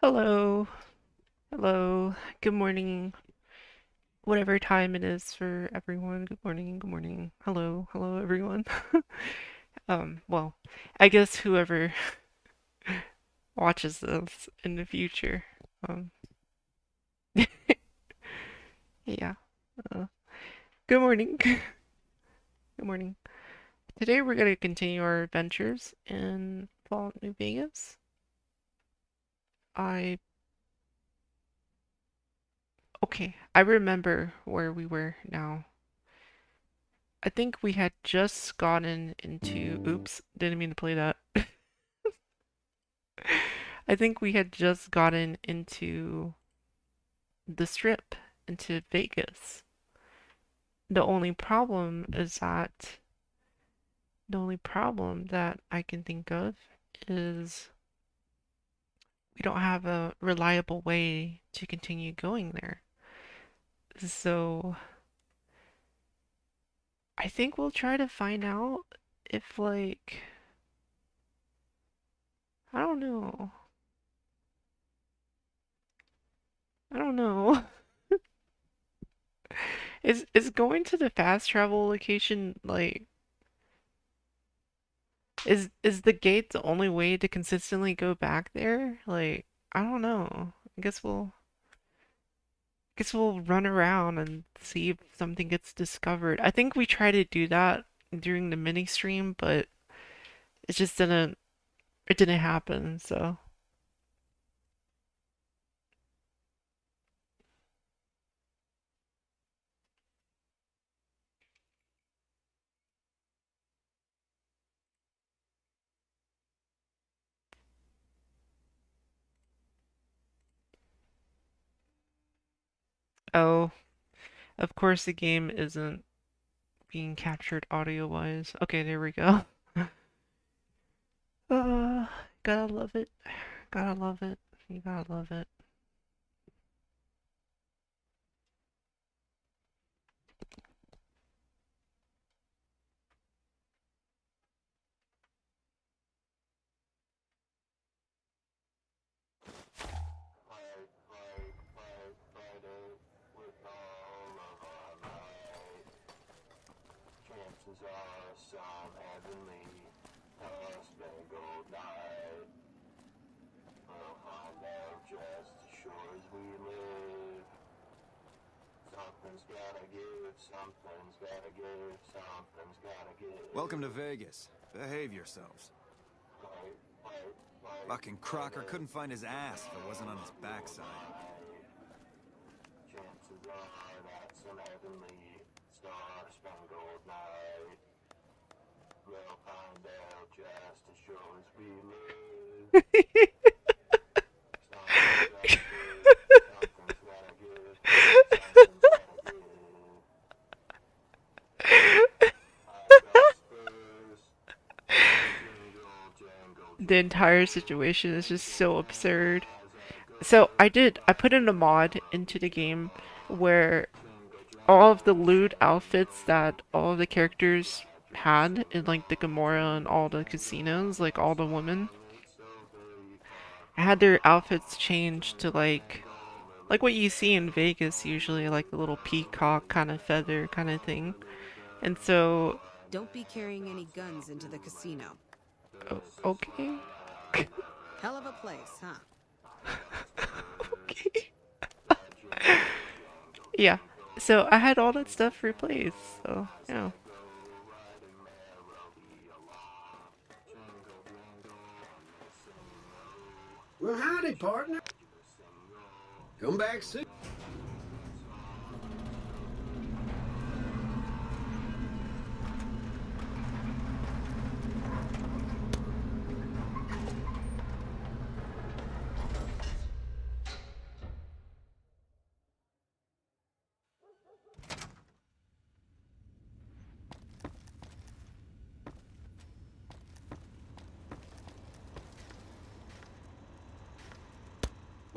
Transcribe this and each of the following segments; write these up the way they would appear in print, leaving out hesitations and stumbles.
Hello, hello, good morning, whatever time it is for everyone. Good morning, hello, hello everyone. Well, I guess whoever watches this in the future. Um, yeah. Uh, Good morning. Good morning. Today we're going to continue our adventures in Fallout New Vegas. I I remember where we were now. I think we had just gotten into, oops, didn't mean to play that. I think we had just gotten into the strip, into Vegas. The only problem is that the only problem that I can think of is we don't have a reliable way to continue going there. So I think we'll try to find out if like I don't know. I don't know. Is going to the fast travel location like is the gate the only way to consistently go back there? Like I don't know. I guess we'll run around and see if something gets discovered. I think we tried to do that during the mini stream, but it just didn't happen, so oh, of course the game isn't being captured audio-wise. Okay, there we go. Uh, gotta love it. Gotta love it. You gotta love it. Welcome to Vegas. Behave yourselves. Fucking Crocker couldn't find his ass if it wasn't on his backside. The entire situation is just so absurd. So I put in a mod into the game where all of the loot outfits that all of the characters had in like the Gamora and all the casinos, like all the women, I had their outfits changed to like what you see in Vegas usually, like the little peacock kind of feather kind of thing. And so, Don't be carrying any guns into the casino. okay. Hell of a place, huh? Okay. Yeah. So I had all that stuff replaced. So, yeah. Well, howdy, partner. Come back soon.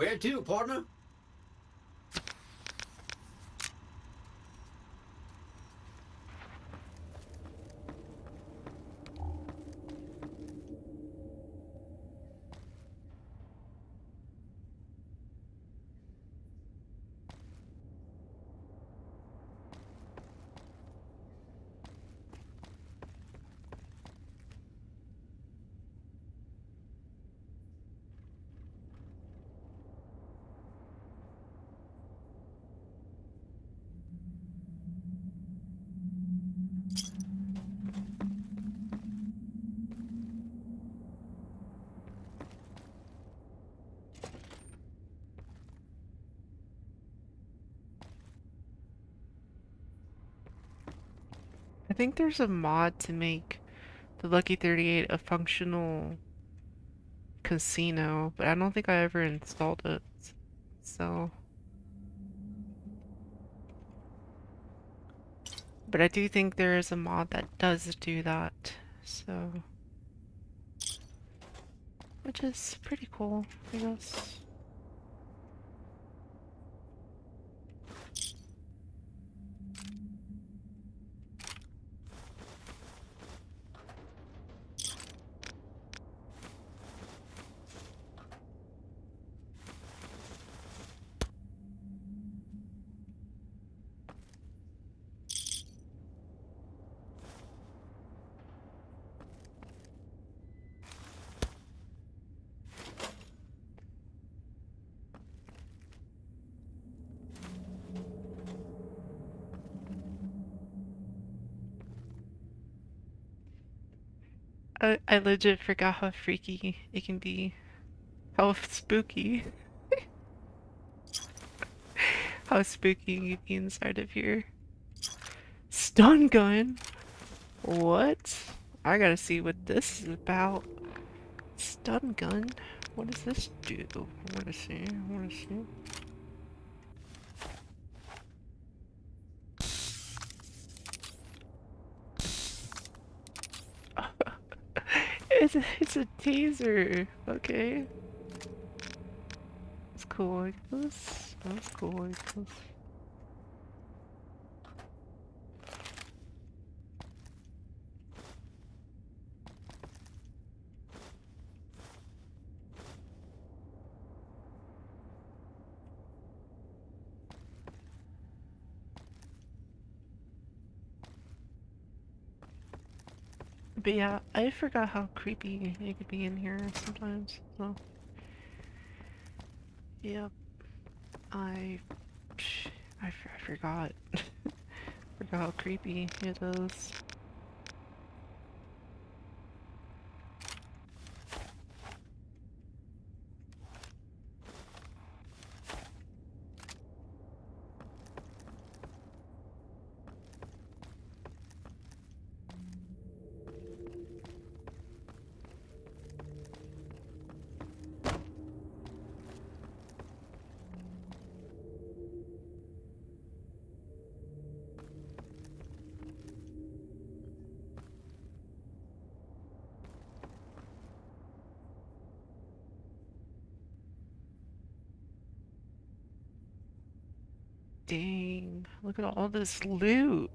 Where to, partner? think there's a mod to make the Lucky 38 a functional casino, but I don't think I ever installed it. So, but I do think there is a mod that does do that. So, which is pretty cool, I guess. I legit forgot how freaky it can be. How spooky. How spooky you can be inside of here. Stun gun? What? I gotta see what this is about. Stun gun? What does this do? I wanna see, I wanna see. It's a taser. Okay. It's cool, I guess. That's cool, I guess. But yeah, I forgot how creepy it could be in here sometimes, so. Yep. I forgot. Forgot how creepy it is. Dang, look at all this loot.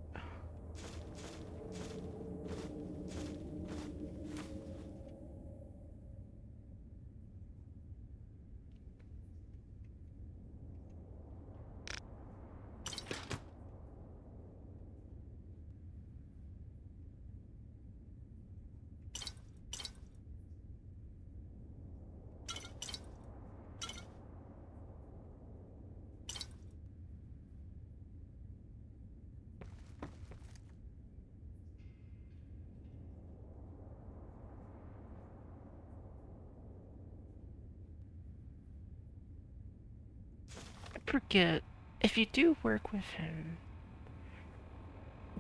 I forget, if you do work with him,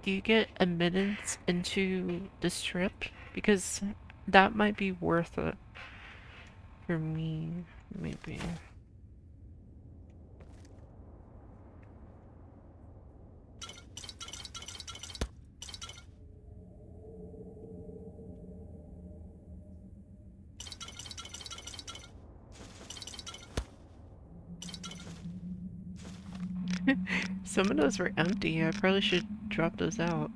do you get admittance into the strip? Because that might be worth it for me, maybe. Some of those were empty. I probably should drop those out.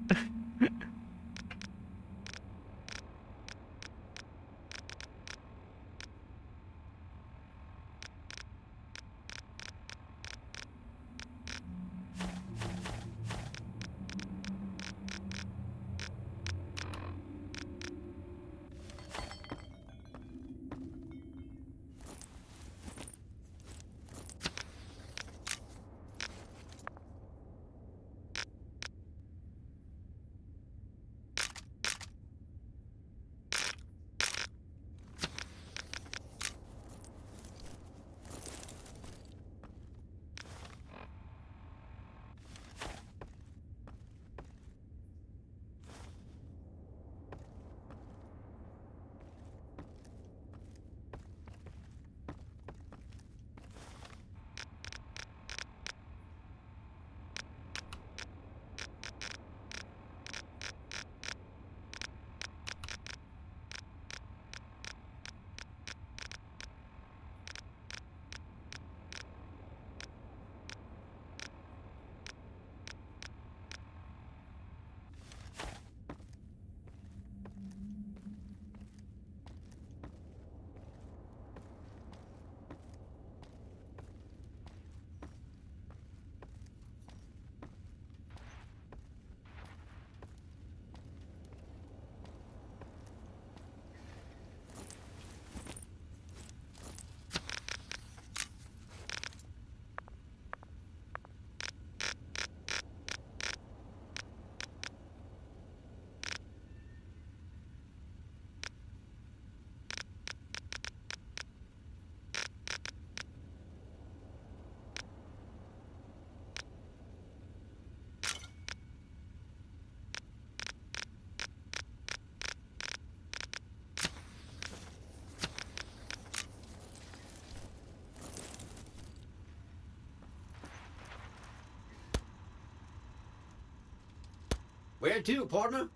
Where to, partner?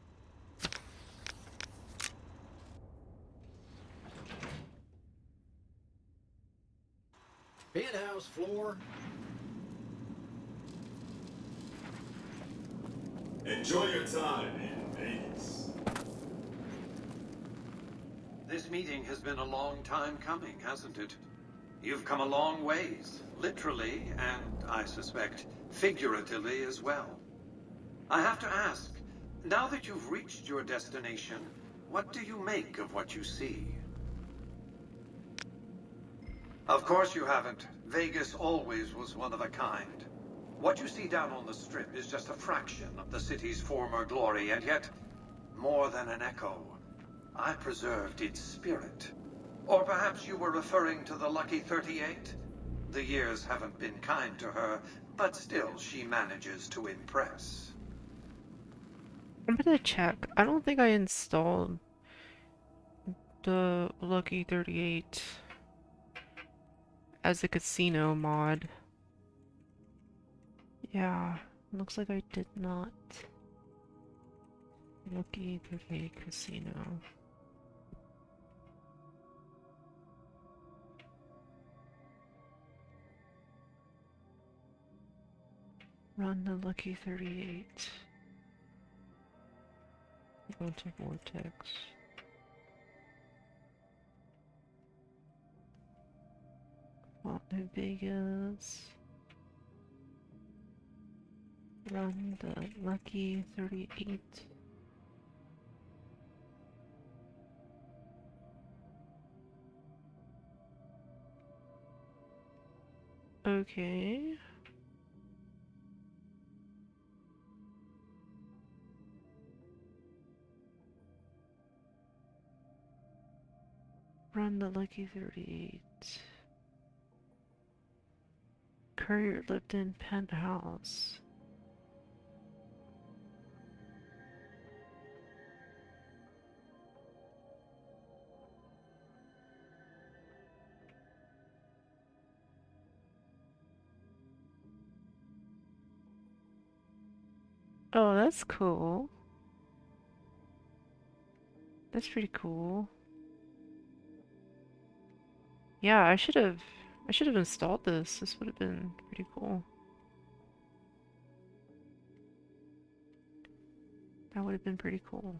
Penthouse floor. Enjoy your time in Vegas. This meeting has been a long time coming, hasn't it? You've come a long ways, literally, and I suspect figuratively as well. I have to ask, now that you've reached your destination, what do you make of what you see? Of course you haven't. Vegas always was one of a kind. What you see down on the Strip is just a fraction of the city's former glory, and yet, more than an echo, I preserved its spirit. Or perhaps you were referring to the Lucky 38? The years haven't been kind to her, but still she manages to impress. I'm gonna check. I don't think I installed the Lucky 38 as a casino mod. Yeah, looks like I did not. Lucky 38 Casino. Run the Lucky 38. Go to Vortex. Well, New Vegas. Run the Lucky 38. Okay. Run the Lucky 38. Courier lived in penthouse. Oh, that's cool. That's pretty cool. Yeah, I should have installed this. This would have been pretty cool. That would have been pretty cool.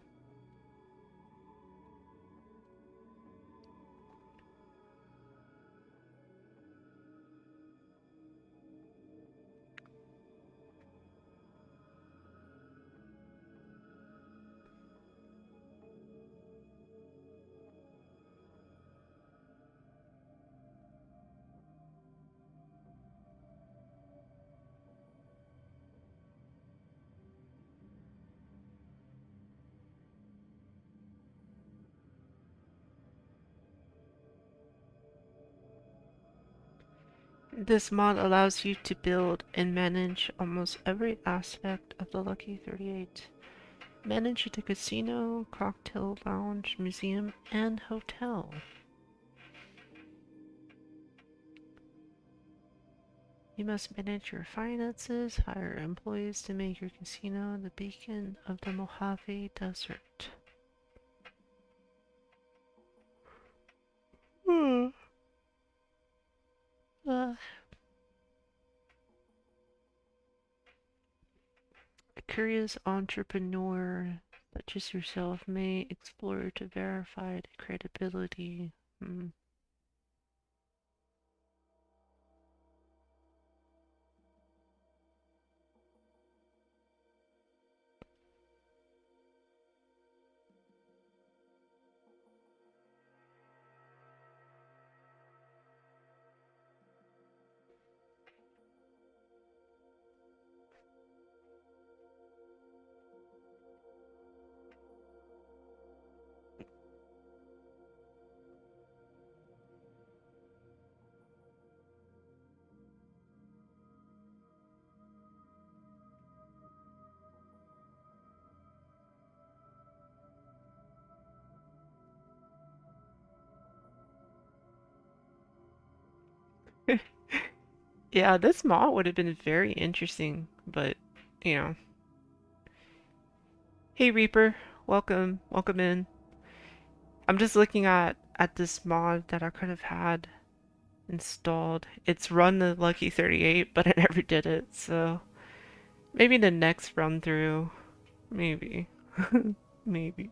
This mod allows you to build and manage almost every aspect of the Lucky 38. Manage the casino, cocktail lounge, museum, and hotel. You must manage your finances, hire employees to make your casino the beacon of the Mojave Desert. A curious entrepreneur such as yourself may explore to verify the credibility. Yeah, this mod would have been very interesting, but, you know, Hey Reaper, welcome in. I'm just looking at this mod that I could have had installed. It's run the Lucky 38, but I never did it, so maybe the next run through. Maybe. Maybe.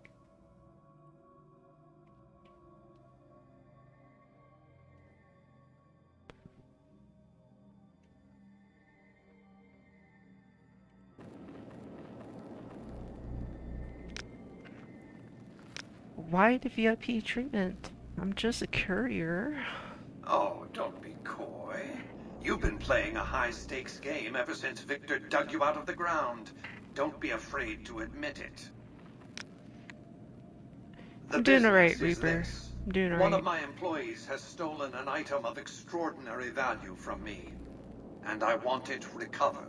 Why the VIP treatment? I'm just a courier. Oh, don't be coy. You've been playing a high-stakes game ever since Victor dug you out of the ground. Don't be afraid to admit it. I'm doing alright, business is Reaper. this. I'm doing One of alright. my employees has stolen an item of extraordinary value from me, and I want it recovered.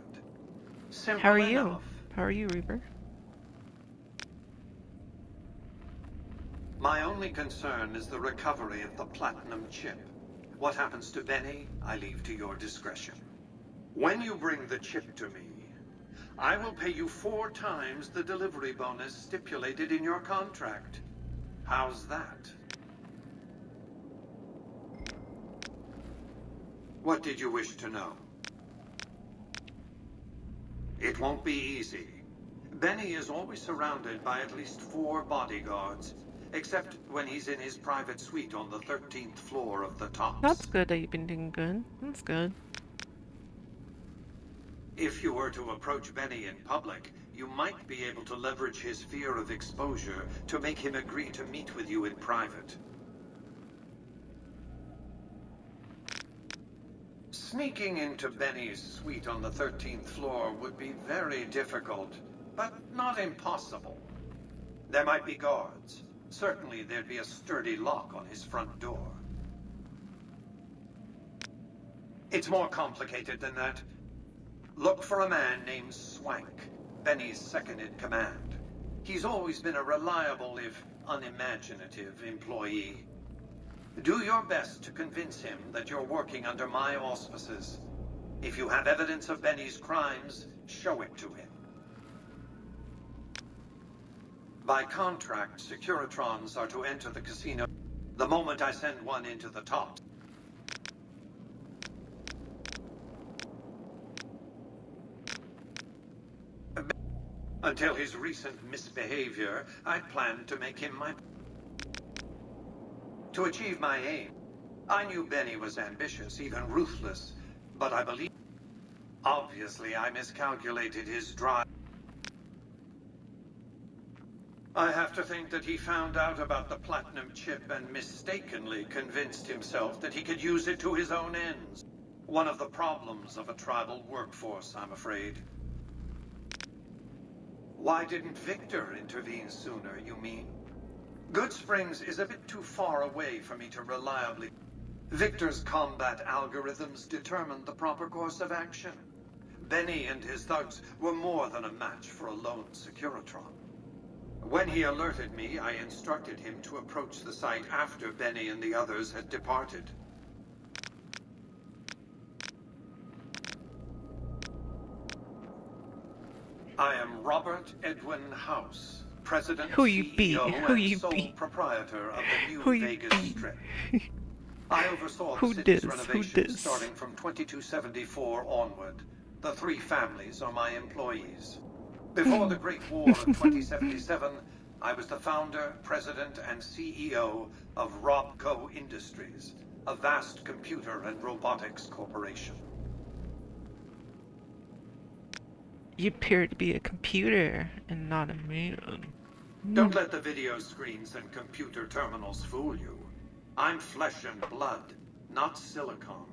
Simple How are you? enough. How are you, Reaper? My only concern is the recovery of the platinum chip. What happens to Benny, I leave to your discretion. When you bring the chip to me, I will pay you 4 times the delivery bonus stipulated in your contract. How's that? What did you wish to know? It won't be easy. Benny is always surrounded by at least 4 bodyguards, except when he's in his private suite on the 13th floor of the Tops. That's good that you've been doing good. That's good. If you were to approach Benny in public, you might be able to leverage his fear of exposure to make him agree to meet with you in private. Sneaking into Benny's suite on the 13th floor would be very difficult, but not impossible. There might be guards. Certainly there'd be a sturdy lock on his front door. It's more complicated than that. Look for a man named Swank, Benny's second-in-command. He's always been a reliable, if unimaginative, employee. Do your best to convince him that you're working under my auspices. If you have evidence of Benny's crimes, show it to him. By contract, Securitrons are to enter the casino the moment I send one into the Tops. Until his recent misbehavior, I planned to make him my... To achieve my aim, I knew Benny was ambitious, even ruthless, but I believe... Obviously, I miscalculated his drive. I have to think that he found out about the platinum chip and mistakenly convinced himself that he could use it to his own ends. One of the problems of a tribal workforce, I'm afraid. Why didn't Victor intervene sooner, you mean? Good Springs is a bit too far away for me to reliably... Victor's combat algorithms determined the proper course of action. Benny and his thugs were more than a match for a lone Securitron. When he alerted me, I instructed him to approach the site after Benny and the others had departed. I am Robert Edwin House, President, Who you CEO, be? Who and you sole be? proprietor of the new Who you Vegas be? Strip. I oversaw the Who city's dis? Who renovations dis? starting from 2274 onward. The 3 families are my employees. Before the Great War of 2077, I was the founder, president, and CEO of Robco Industries, a vast computer and robotics corporation. You appear to be a computer and not a man. Don't let the video screens and computer terminals fool you. I'm flesh and blood, not silicone.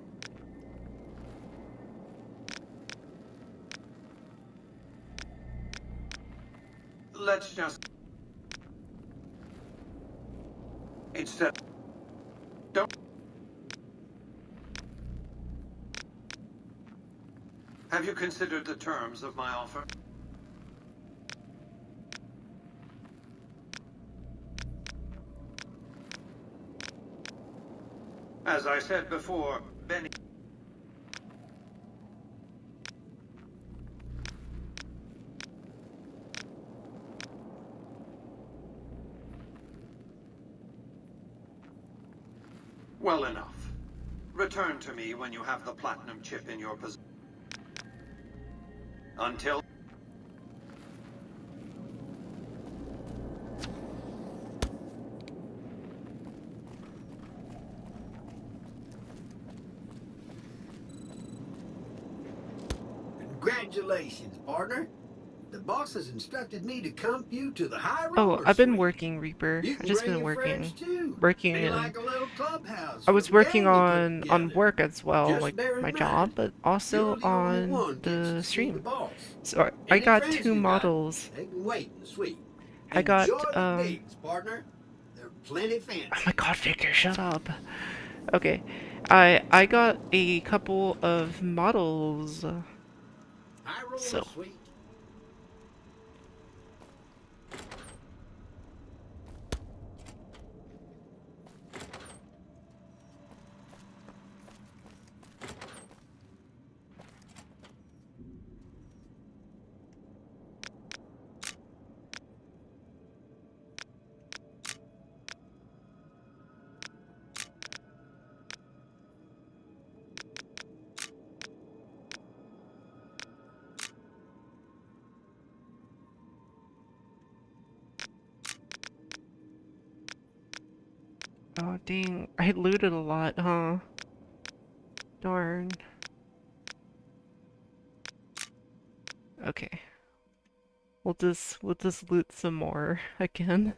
Let's just... Instead... Don't... Have you considered the terms of my offer? As I said before, Benny... Well enough. Return to me when you have the platinum chip in your possession. Until... Congratulations, partner. The boss has instructed me to comp you to the high Oh, roller I've been suite. working, Reaper. You I've can just bring been your friends working. too. Working Be in... like a little clubhouse I for was the working gang to put on together. work as well, Just like bear in my mind, job, but also you're the only on one gets the to see the stream. boss. So I Any got friends 2 you got, models. they can wait in the suite. I got, Enjoy the digs, partner. They're plenty fancy. oh my god, Victor, shut up. Okay. I got a couple of models. High roller So suite. oh dang, I looted a lot, huh? Darn. Okay. We'll just loot some more again.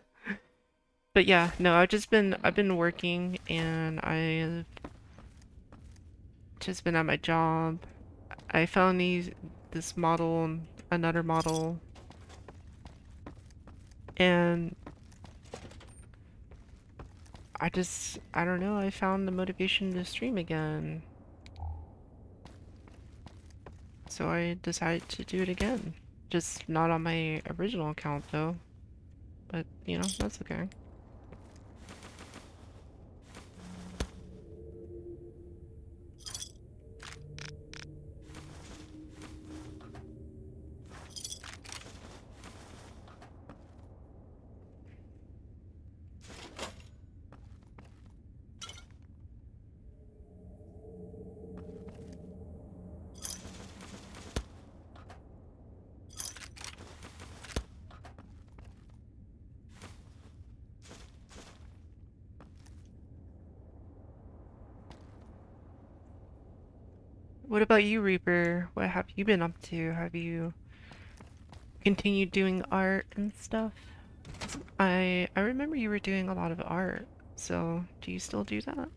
But yeah, no, I've been working and I've just been at my job. I found this model and another model, and I don't know, I found the motivation to stream again. So I decided to do it again. Just not on my original account though. But, you know, that's okay. What about you, Reaper? What have you been up to? Have you continued doing art and stuff? I remember you were doing a lot of art, so do you still do that?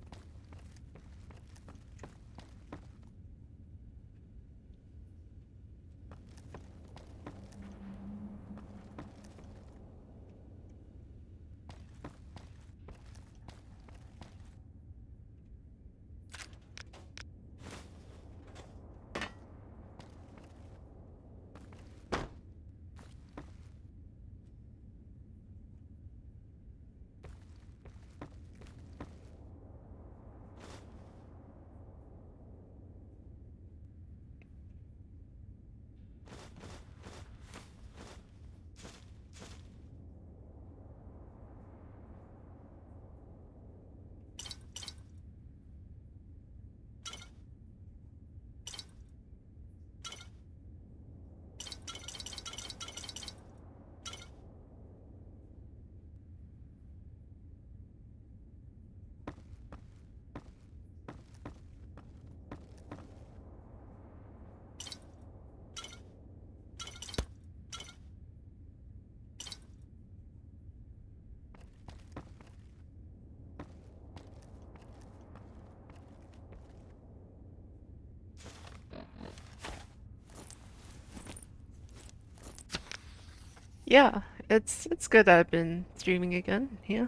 Yeah, it's good that I've been streaming again, yeah.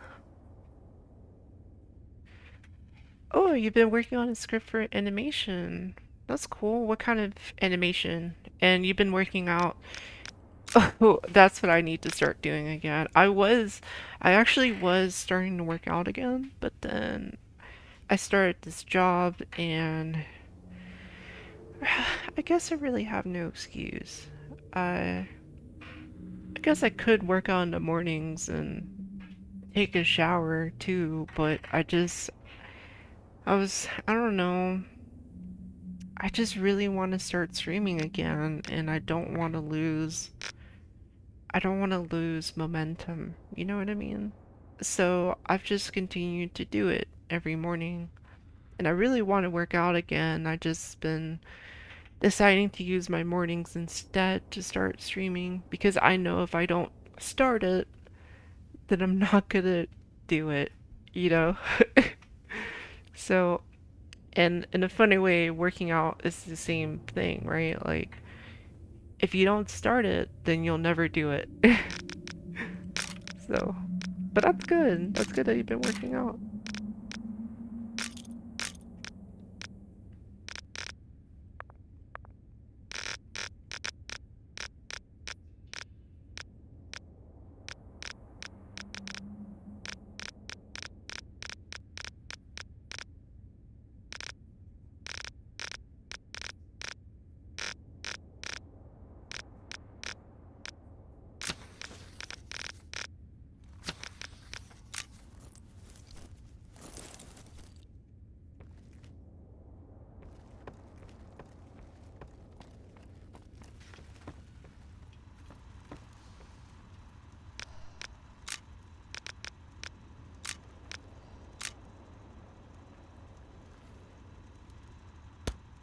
Oh, you've been working on a script for animation. That's cool. What kind of animation? And you've been working out. Oh, that's what I need to start doing again. I actually was starting to work out again, but then I started this job and I guess I really have no excuse. I guess I could work out in the mornings and take a shower too, but I don't know. I just really want to start streaming again, and I don't want to lose momentum. You know what I mean? So I've just continued to do it every morning. And I really want to work out again. I just been deciding to use my mornings instead to start streaming because I know if I don't start it, then I'm not gonna do it, you know? So, and in a funny way, working out is the same thing, right? Like, if you don't start it, then you'll never do it. So, but that's good. That's good that you've been working out.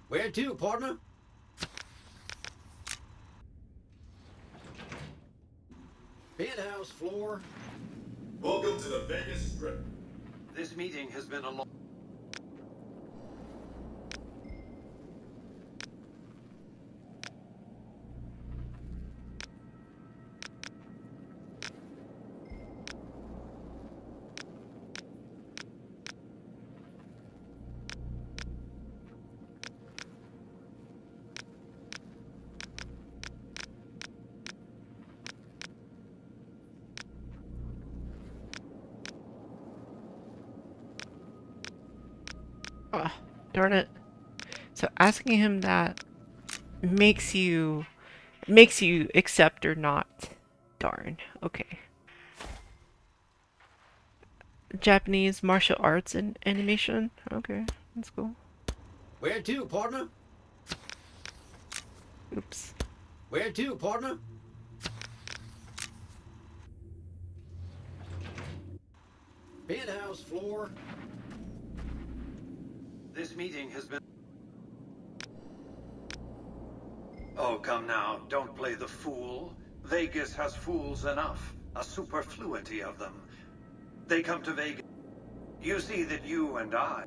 Where to, partner? Penthouse floor. Welcome to the Vegas Strip. This meeting has been a long... Ah, darn it. So asking him that makes you accept or not. Darn. Okay. Japanese martial arts and animation. Okay, that's cool. Where to, partner? Oops. Where to, partner? Penthouse floor. This meeting has been... Oh, come now, don't play the fool. Vegas has fools enough, a superfluity of them. They come to Vegas. You see that you and I...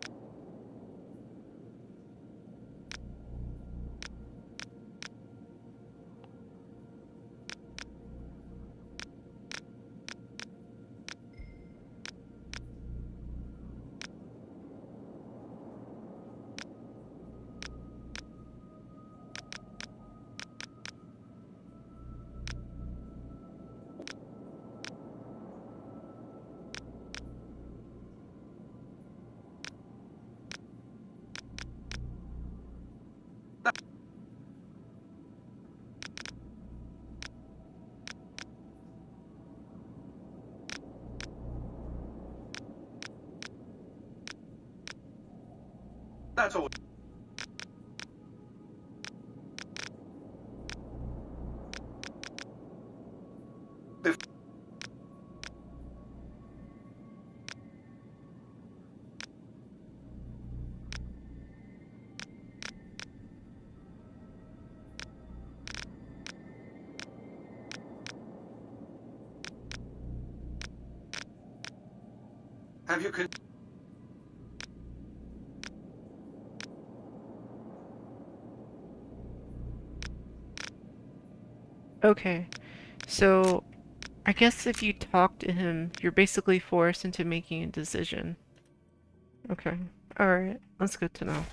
That's all. Have you con... Okay. So I guess if you talk to him, you're basically forced into making a decision. Okay. Alright. That's good to know.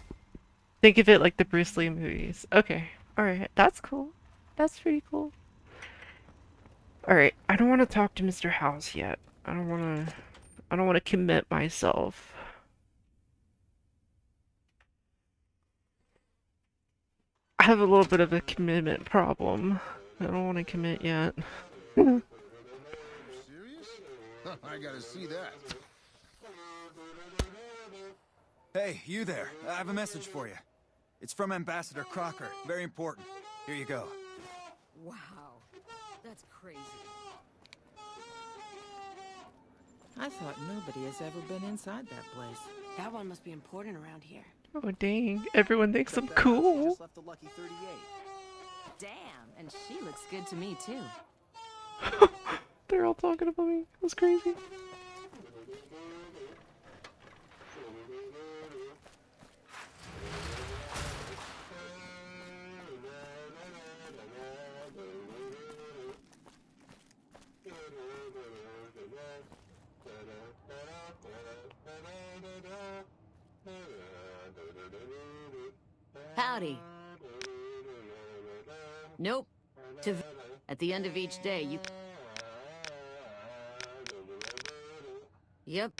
Think of it like the Bruce Lee movies. Okay. Alright. That's cool. That's pretty cool. Alright. I don't want to talk to Mr. House yet. I don't want to commit myself. I have a little bit of a commitment problem. I don't want to commit yet. Serious? I gotta see that. Hey, you there. I have a message for you. It's from Ambassador Crocker. Very important. Here you go. Wow. That's crazy. I thought nobody has ever been inside that place. That one must be important around here. Oh dang, everyone thinks I'm cool. Just left the lucky 38. Damn, and she looks good to me too. They're all talking about me. That's crazy. Howdy. Nope. At the end of each day, you... Yep.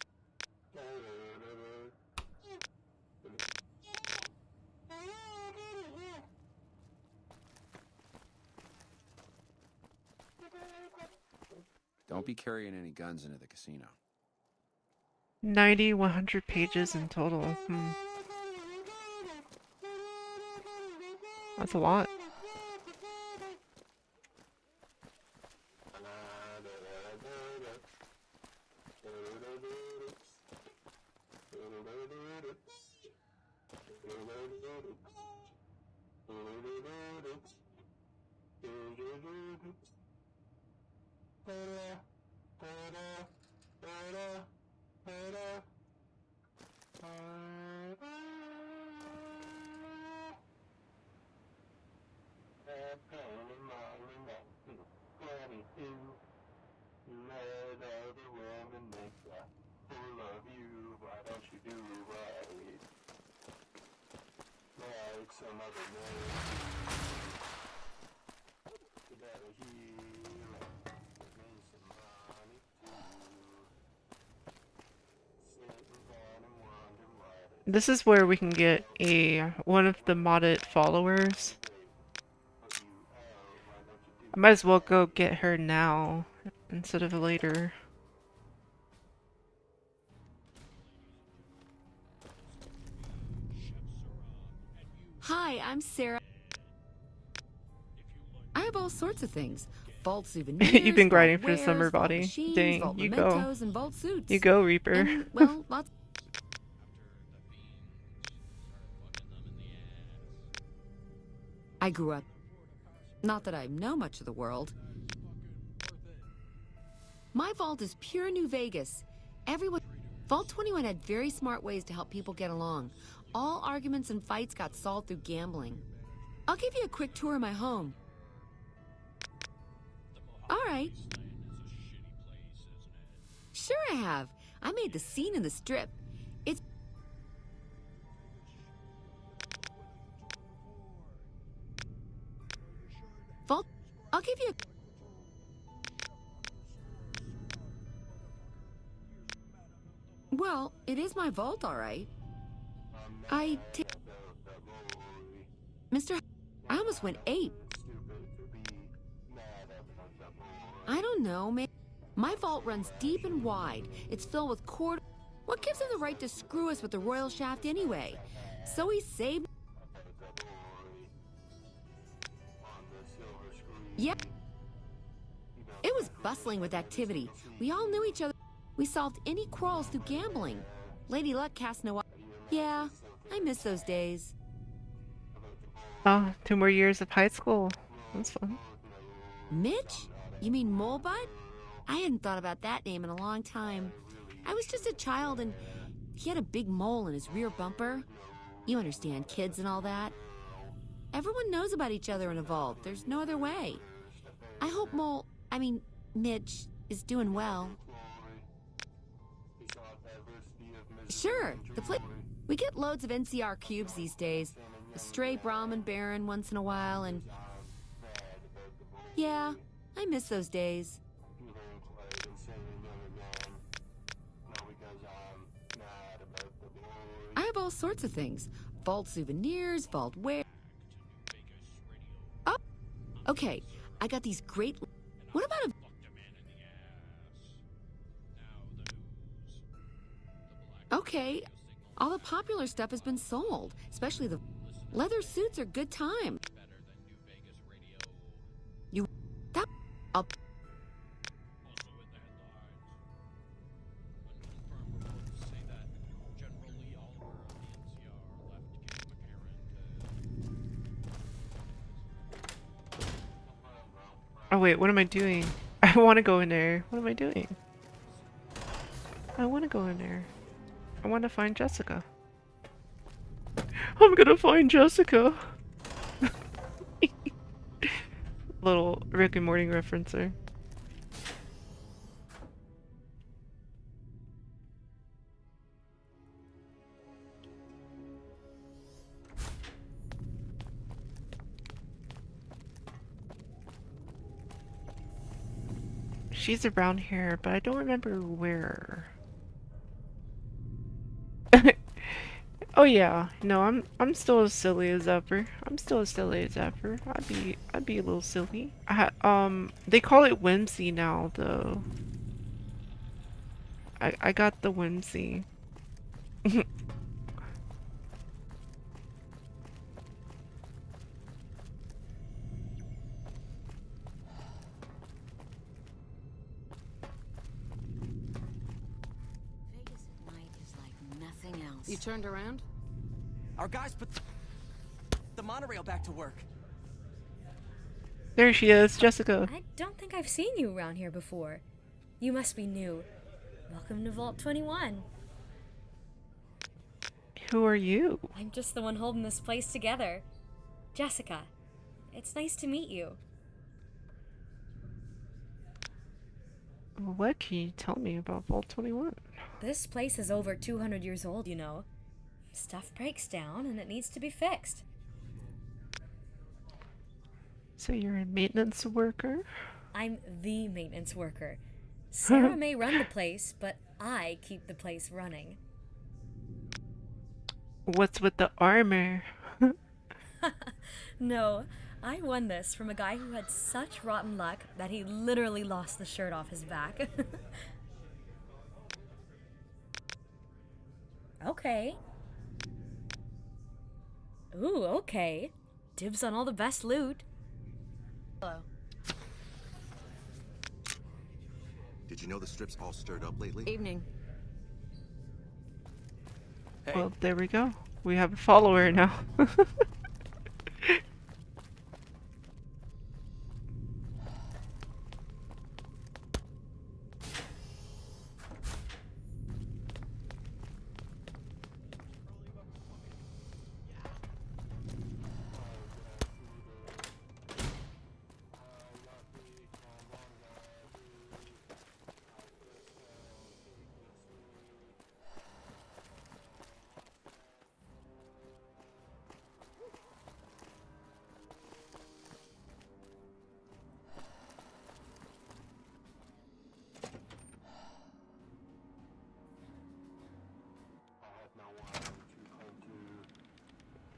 Don't be carrying any guns into the casino. 90, 100 pages in total. That's a lot. This is where we can get one of the modded followers. I might as well go get her now instead of later. Hi, I'm Sarah. I have all sorts of things. Vault souvenirs, You've been grinding vault for the summer wares, vault body. machines, Dang, vault you go. mementos, and vault suits. You go, Reaper. And, well, lots. I grew up. Not that I know much of the world. My vault is pure New Vegas. Everyone. Vault 21 had very smart ways to help people get along. All arguments and fights got solved through gambling. I'll give you a quick tour of my home. All right. Sure I have. I made the scene in the strip. It's... Vault... I'll give you a... Well, it is my vault, all right. Mr. I almost went ape. I don't know, man. My vault runs deep and wide. It's filled with cord. What gives him the right to screw us with the royal shaft anyway? So he saved... Yep. It was bustling with activity. We all knew each other. We solved any quarrels through gambling. Lady Luck cast no... Yeah, I miss those days. Oh, 2 more years of high school. That's fun. Mitch? You mean Molebutt? I hadn't thought about that name in a long time. I was just a child and he had a big mole in his rear bumper. You understand, kids and all that. Everyone knows about each other in a vault. There's no other way. I hope Mitch is doing well. Sure, we get loads of NCR cubes these days. A stray Brahmin Baron once in a while, and... Yeah, I miss those days. I have all sorts of things. Vault souvenirs, vault wear... Oh! Okay, I got these great... What about a... Okay, All the popular stuff has been sold, especially the leather suits are good time. You that I'll Oh wait, what am I doing? I want to go in there. What am I doing? I want to go in there. I want to find Jessica. I'm gonna find Jessica. Little Rick and Morty referencer. She's around here, but I don't remember where. Oh yeah, no, I'm still as silly as ever. I'm still as silly as ever. I'd be a little silly. They call it whimsy now though. I got the whimsy. Vegas at night is like nothing else. You turned around? Our guys put the monorail back to work. There she is, Jessica. I don't think I've seen you around here before. You must be new. Welcome to Vault 21. Who are you? I'm just the one holding this place together. Jessica. It's nice to meet you. What can you tell me about Vault 21? This place is over 200 years old, you know. Stuff breaks down and it needs to be fixed. So you're a maintenance worker? I'm the maintenance worker. Sarah may run the place, but I keep the place running. What's with the armor? No, I won this from a guy who had such rotten luck that he literally lost the shirt off his back. Okay. Ooh, okay. Dibs on all the best loot. Hello. Did you know the strip's all stirred up lately? Evening. Hey. Well, there we go. We have a follower now.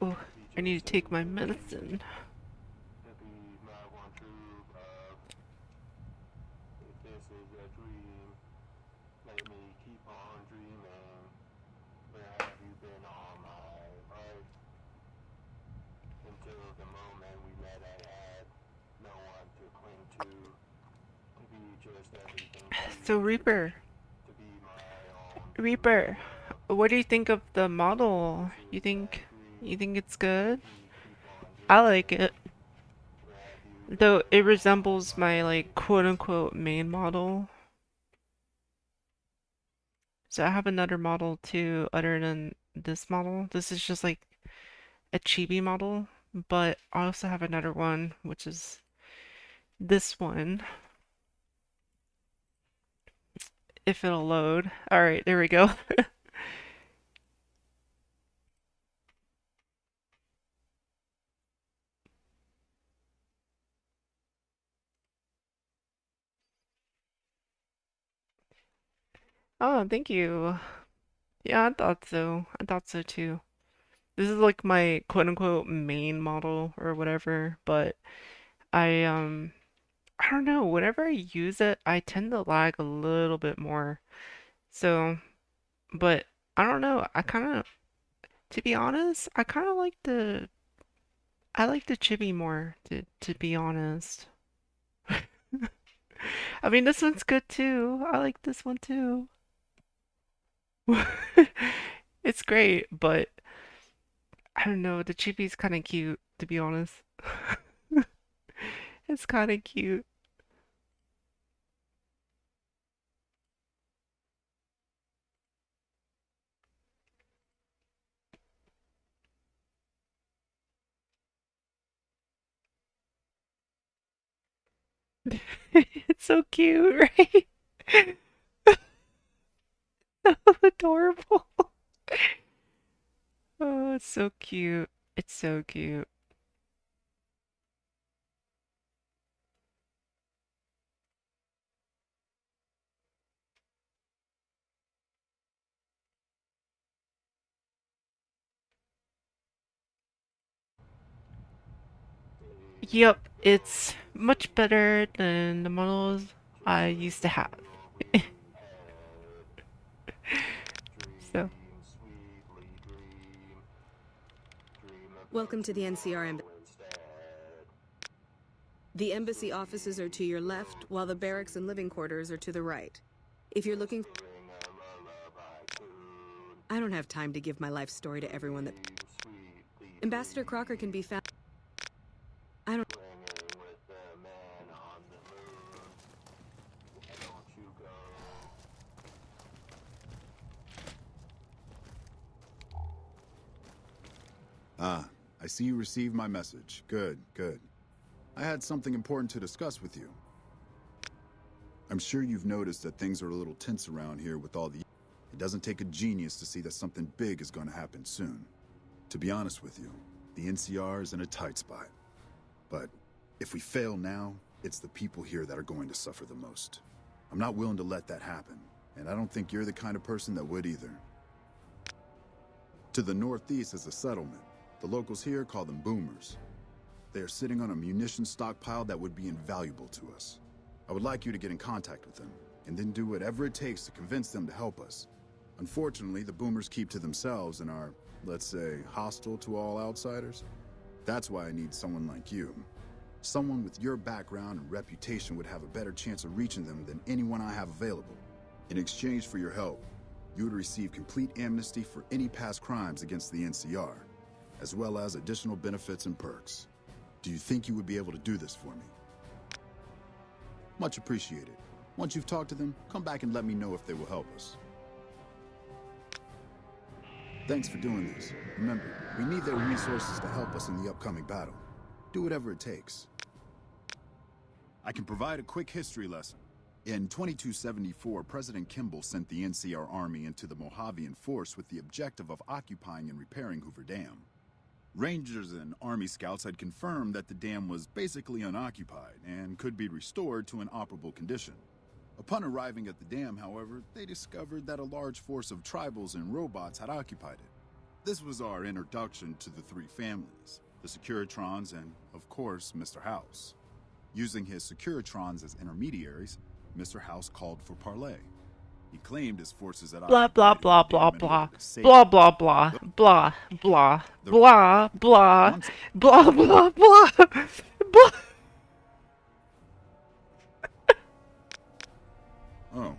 Oh, I need to take my medicine. So Reaper, what do you think of the model? You think it's good? I like it. Though it resembles my like quote unquote main model. So I have another model too other than this model. This is just like a chibi model, but I also have another one which is this one. If it'll load. Alright, there we go. Oh, thank you. Yeah, I thought so. I thought so too. This is like my quote-unquote main model or whatever, but I don't know, whenever I use it, I tend to lag a little bit more. So, but I don't know. To be honest, I like the chibi more, to be honest. I mean, this one's good too. I like this one too. It's great, but I don't know, the chibi's kind of cute, to be honest. It's kind of cute. It's so cute, right? So adorable. Oh, it's so cute. It's so cute. Yep, it's much better than the models I used to have. So, Welcome to the NCR Embassy. The embassy offices are to your left, while the barracks and living quarters are to the right. If you're looking... I don't have time to give my life story to everyone that... Ambassador Crocker can be found... I don't... Ah, I see you received my message. Good, good. I had something important to discuss with you. I'm sure you've noticed that things are a little tense around here with all the... It doesn't take a genius to see that something big is going to happen soon. To be honest with you, the NCR is in a tight spot. But if we fail now, it's the people here that are going to suffer the most. I'm not willing to let that happen, and I don't think you're the kind of person that would either. To the northeast is a settlement. The locals here call them boomers. They are sitting on a munitions stockpile that would be invaluable to us. I would like you to get in contact with them, and then do whatever it takes to convince them to help us. Unfortunately, the boomers keep to themselves and are, let's say, hostile to all outsiders. That's why I need someone like you. Someone with your background and reputation would have a better chance of reaching them than anyone I have available. In exchange for your help, you would receive complete amnesty for any past crimes against the NCR, as well as additional benefits and perks. Do you think you would be able to do this for me? Much appreciated. Once you've talked to them, come back and let me know if they will help us. Thanks for doing this. Remember, we need their resources to help us in the upcoming battle. Do whatever it takes. I can provide a quick history lesson. In 2274, President Kimball sent the NCR Army into the Mojavian Force with the objective of occupying and repairing Hoover Dam. Rangers and Army scouts had confirmed that the dam was basically unoccupied and could be restored to an operable condition. Upon arriving at the dam, however, they discovered that a large force of tribals and robots had occupied it. This was our introduction to the three families, the Securitrons and, of course, Mr. House. Using his Securitrons as intermediaries, Mr. House called for parley. He claimed his forces had blah blah blah blah blah blah blah blah blah blah blah blah blah blah blah blah. Oh.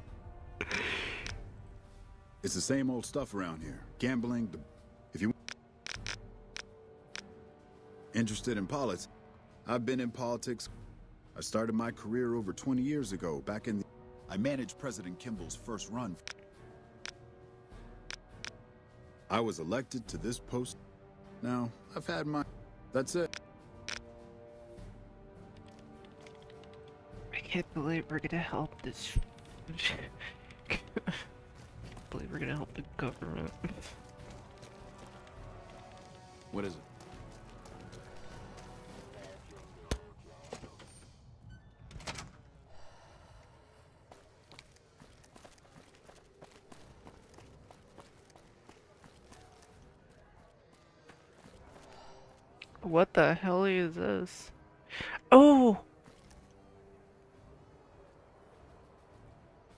It's the same old stuff around here. Gambling, if you interested in politics, I've been in politics. I started my career over 20 years ago, back in the... I managed President Kimball's first run. I was elected to this post. Now, I've had my... That's it. I can't believe we're gonna help this. I can't believe we're gonna help the government. What is it? What the hell is this? Oh!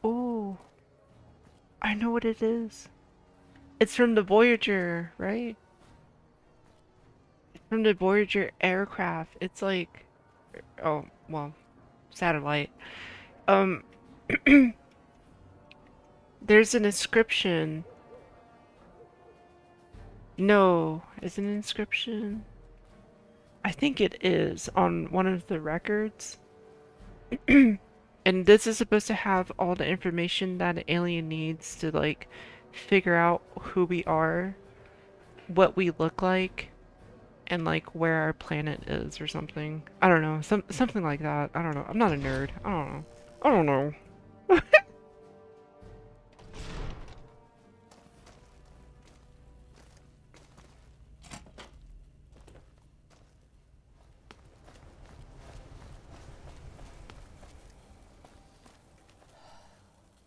Oh! I know what it is. It's from the Voyager, right? It's from the Voyager aircraft. It's like, oh, well, satellite. Um, there's an inscription. No, is it an inscription? I think it is on one of the records. And this is supposed to have all the information that an alien needs to like figure out who we are, what we look like, and like where our planet is or something. I don't know, something like that. I don't know. I'm not a nerd. I don't know. I don't know.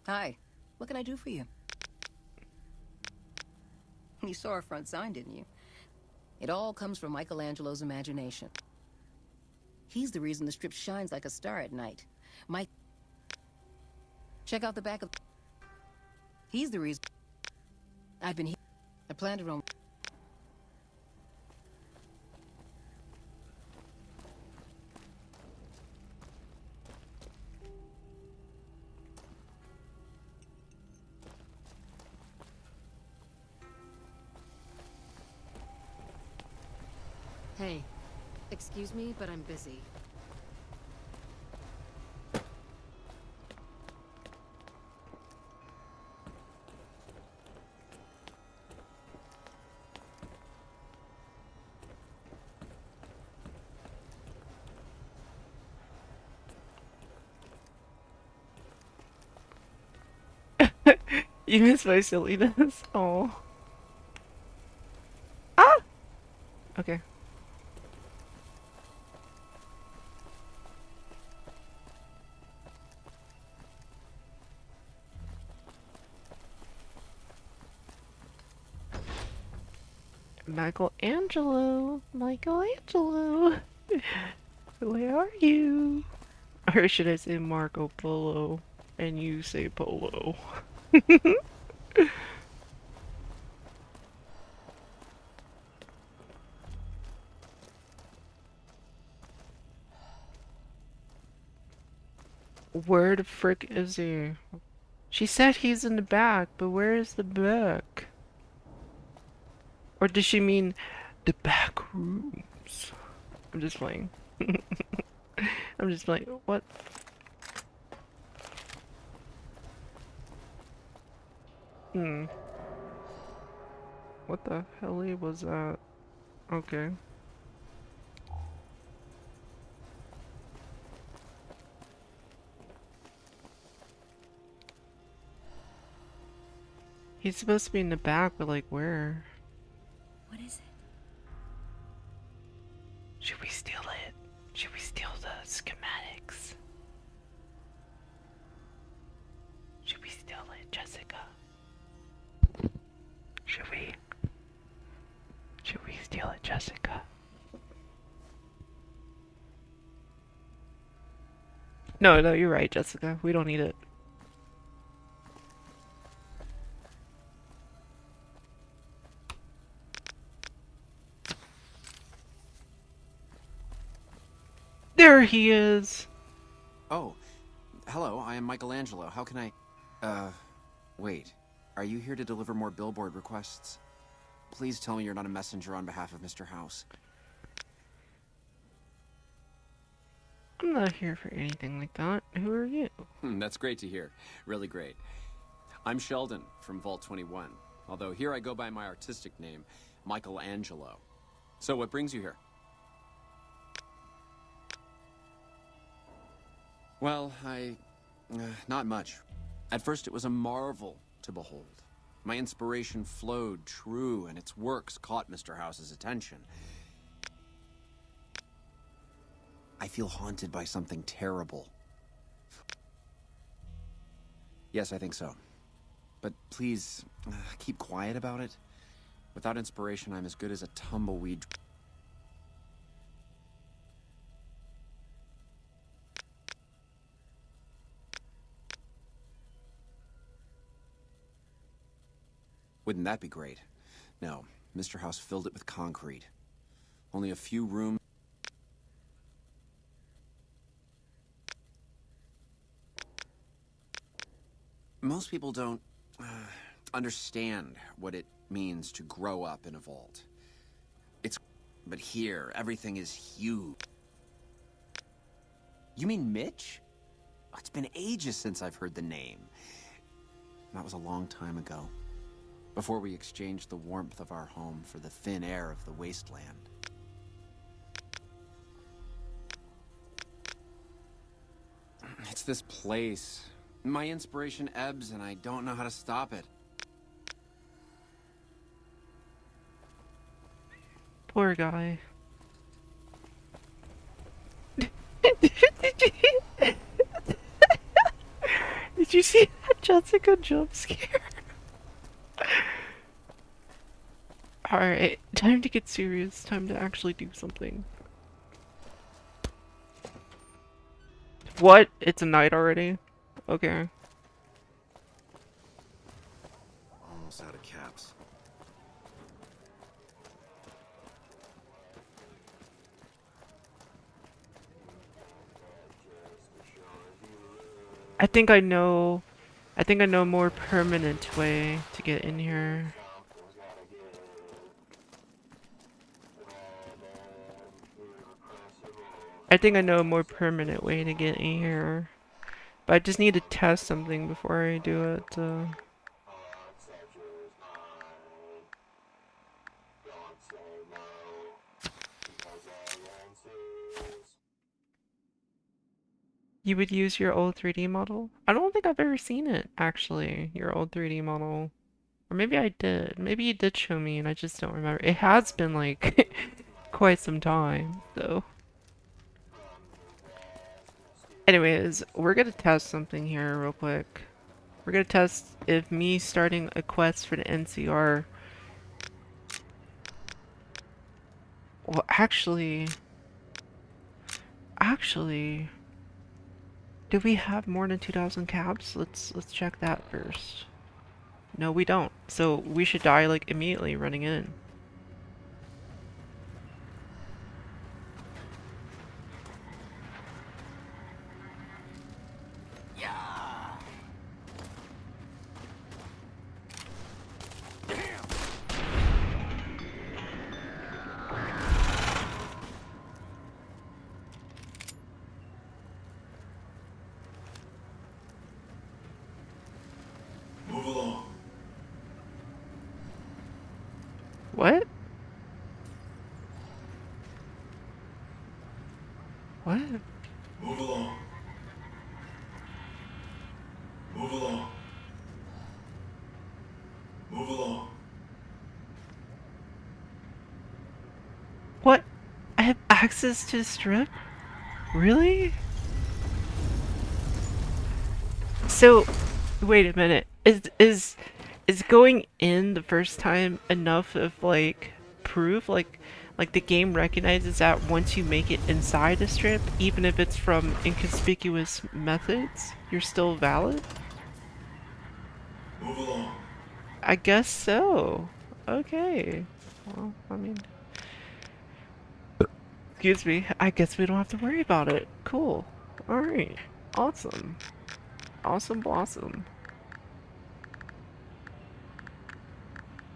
Hi. What can I do for you? You saw our front sign, didn't you? It all comes from Michelangelo's imagination. He's the reason the strip shines like a star at night. Mike, check out the back of... He's the reason... I've been here. I planned it on... Hey, excuse me, but I'm busy. You miss my silliness. Oh. Ah! Okay. Michelangelo. Michelangelo. Where are you? Or should I say Marco Polo? And you say Polo. Where the frick is he? She said he's in the back, but where is the back? Or does she mean the back rooms? I'm just playing. I'm just playing. What? What the hell was that? Okay. He's supposed to be in the back, but like where? What is it? Should we steal it? Should we steal the schematics? Should we steal it, Jessica? Should we? Should we steal it, Jessica? No, you're right, Jessica. We don't need it. There he is! Oh, hello, I am Michelangelo. How can I... wait. Are you here to deliver more billboard requests? Please tell me you're not a messenger on behalf of Mr. House. I'm not here for anything like that. Who are you? That's great to hear. Really great. I'm Sheldon from Vault 21. Although here I go by my artistic name, Michelangelo. So what brings you here? Well, not much. At first it was a marvel to behold. My inspiration flowed true, and its works caught Mr. House's attention. I feel haunted by something terrible. Yes, I think so. But please, keep quiet about it. Without inspiration, I'm as good as a tumbleweed. Wouldn't that be great? No, Mr. House filled it with concrete. Only a few rooms. Most people don't understand what it means to grow up in a vault. But here, everything is huge. You mean Mitch? Oh, it's been ages since I've heard the name. That was a long time ago. Before we exchanged the warmth of our home for the thin air of the wasteland. It's this place. My inspiration ebbs and I don't know how to stop it. Poor guy. Did you see that Jessica jump scare? Alright, time to get serious. Time to actually do something. What? It's a night already? Okay. Almost out of caps. I think I know a more permanent way to get in here. I think I know a more permanent way to get in here. But I just need to test something before I do it. You would use your old 3D model? I don't think I've ever seen it, actually, your old 3D model. Or maybe I did. Maybe you did show me and I just don't remember. It has been like quite some time, though. Anyways, we're gonna test something here real quick. We're gonna test if me starting a quest for the NCR... Well, actually... Do we have more than 2,000 caps? Let's check that first. No, we don't. So we should die like immediately running in. Move along. What? What? Move along. Move along. Move along. What? I have access to the strip? Really? So, wait a minute. Is going in the first time enough of like proof? Like the game recognizes that once you make it inside a strip, even if it's from inconspicuous methods, you're still valid? Move along. I guess so. Okay. Well, I mean... Excuse me. I guess we don't have to worry about it. Cool. Alright. Awesome. Awesome blossom.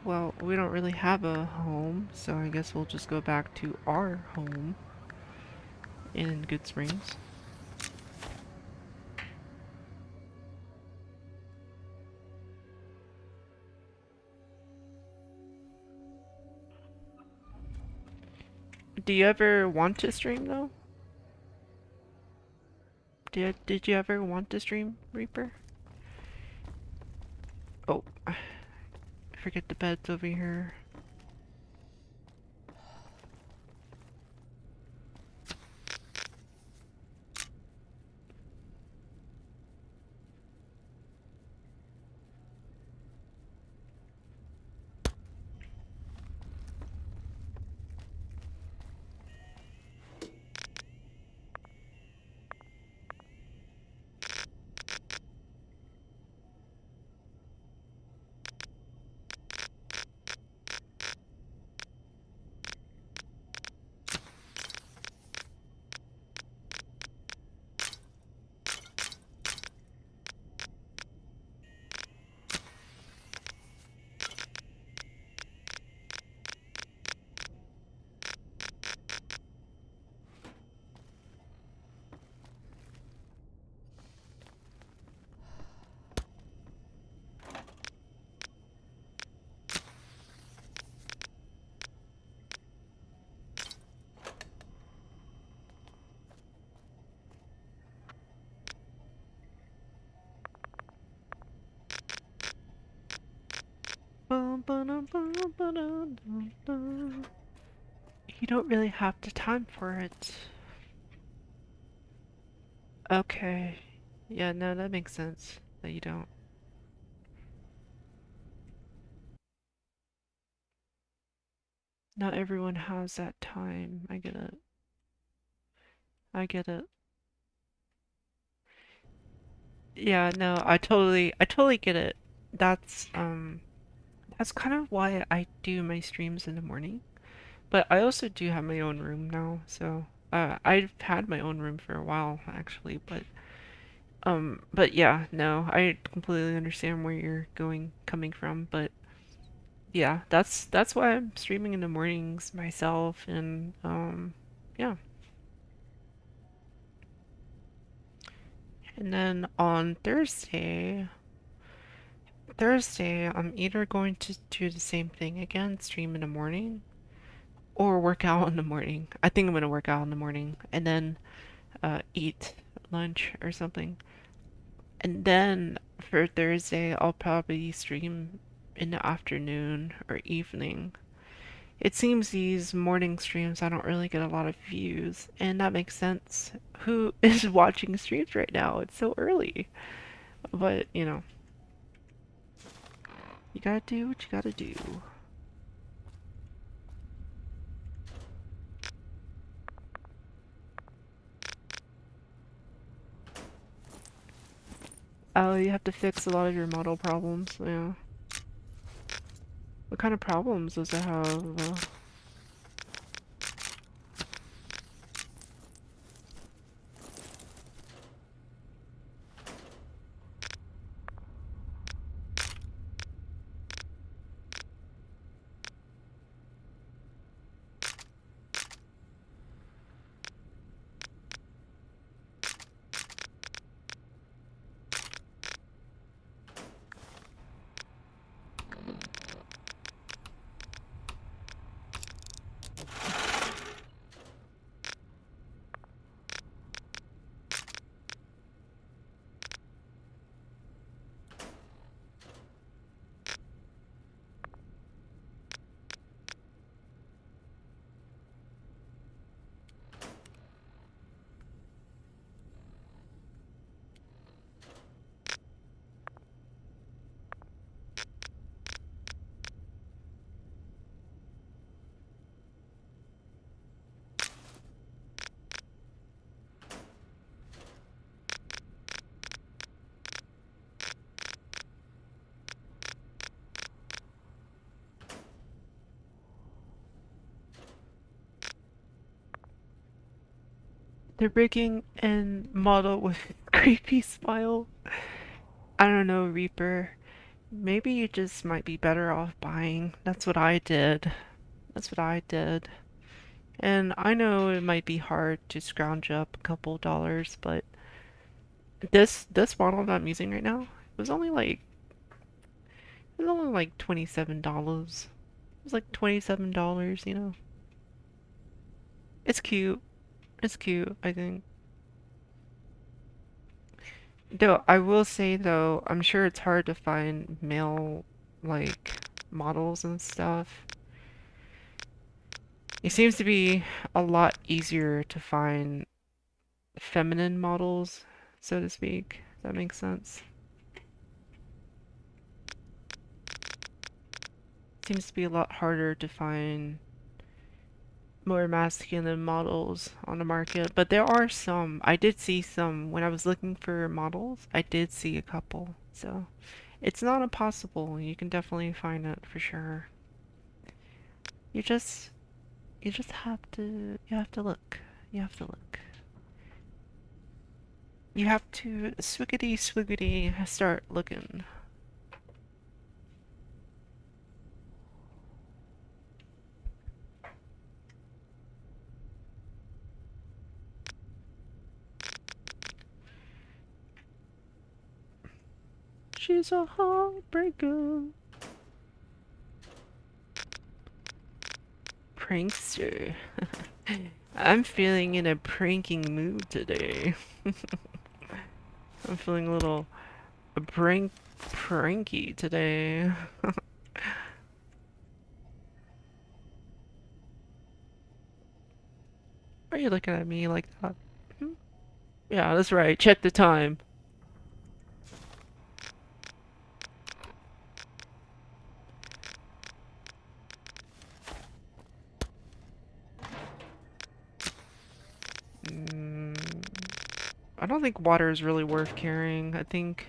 Well, we don't really have a home, so I guess we'll just go back to our home in Good Springs. Do you ever want to stream though? Did you ever want to stream, Reaper? Oh, I forget the bed's over here. You don't really have the time for it. Okay. Yeah, no, that makes sense that you don't. Not everyone has that time. I get it. I get it. Yeah, no, I totally get it. That's kind of why I do my streams in the morning. But I also do have my own room now, so I've had my own room for a while actually, but yeah, no, I completely understand where you're coming from, but yeah, that's why I'm streaming in the mornings myself, and yeah. And then on Thursday, I'm either going to do the same thing again, stream in the morning, or work out in the morning. I think I'm gonna work out in the morning, and then eat lunch or something. And then for Thursday, I'll probably stream in the afternoon or evening. It seems these morning streams, I don't really get a lot of views, and that makes sense. Who is watching streams right now? It's so early. But, you know, you gotta do what you gotta do. Oh, you have to fix a lot of your model problems, yeah. What kind of problems does it have? They're breaking and model with creepy smile. I don't know, Reaper. Maybe you just might be better off buying. That's what I did. That's what I did. And I know it might be hard to scrounge up a couple dollars, but this model that I'm using right now it was only like $27. It was like $27, you know. It's cute. It's cute, I think. Though I will say though, I'm sure it's hard to find male like models and stuff. It seems to be a lot easier to find feminine models, so to speak. If that makes sense. Seems to be a lot harder to find more masculine models on the market, but there are some. I did see some when I was looking for models. I did see a couple, so it's not impossible. You can definitely find it for sure. You just have to look. You have to look. You have to swiggity swiggity start looking. She's a heartbreaker. Prankster. I'm feeling in a pranking mood today. I'm feeling a little pranky today. Why are you looking at me like that? Hmm? Yeah, that's right. Check the time. I don't think water is really worth carrying. I think,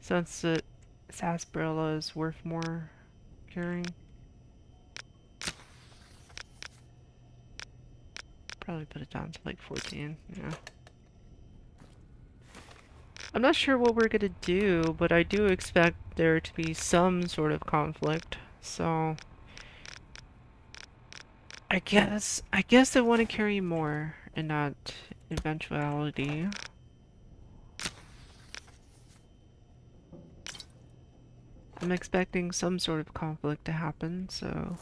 since it sarsaparilla is worth more carrying. Probably put it down to like 14, yeah. I'm not sure what we're gonna do, but I do expect there to be some sort of conflict, so I guess I want to carry more in that eventuality. I'm expecting some sort of conflict to happen, so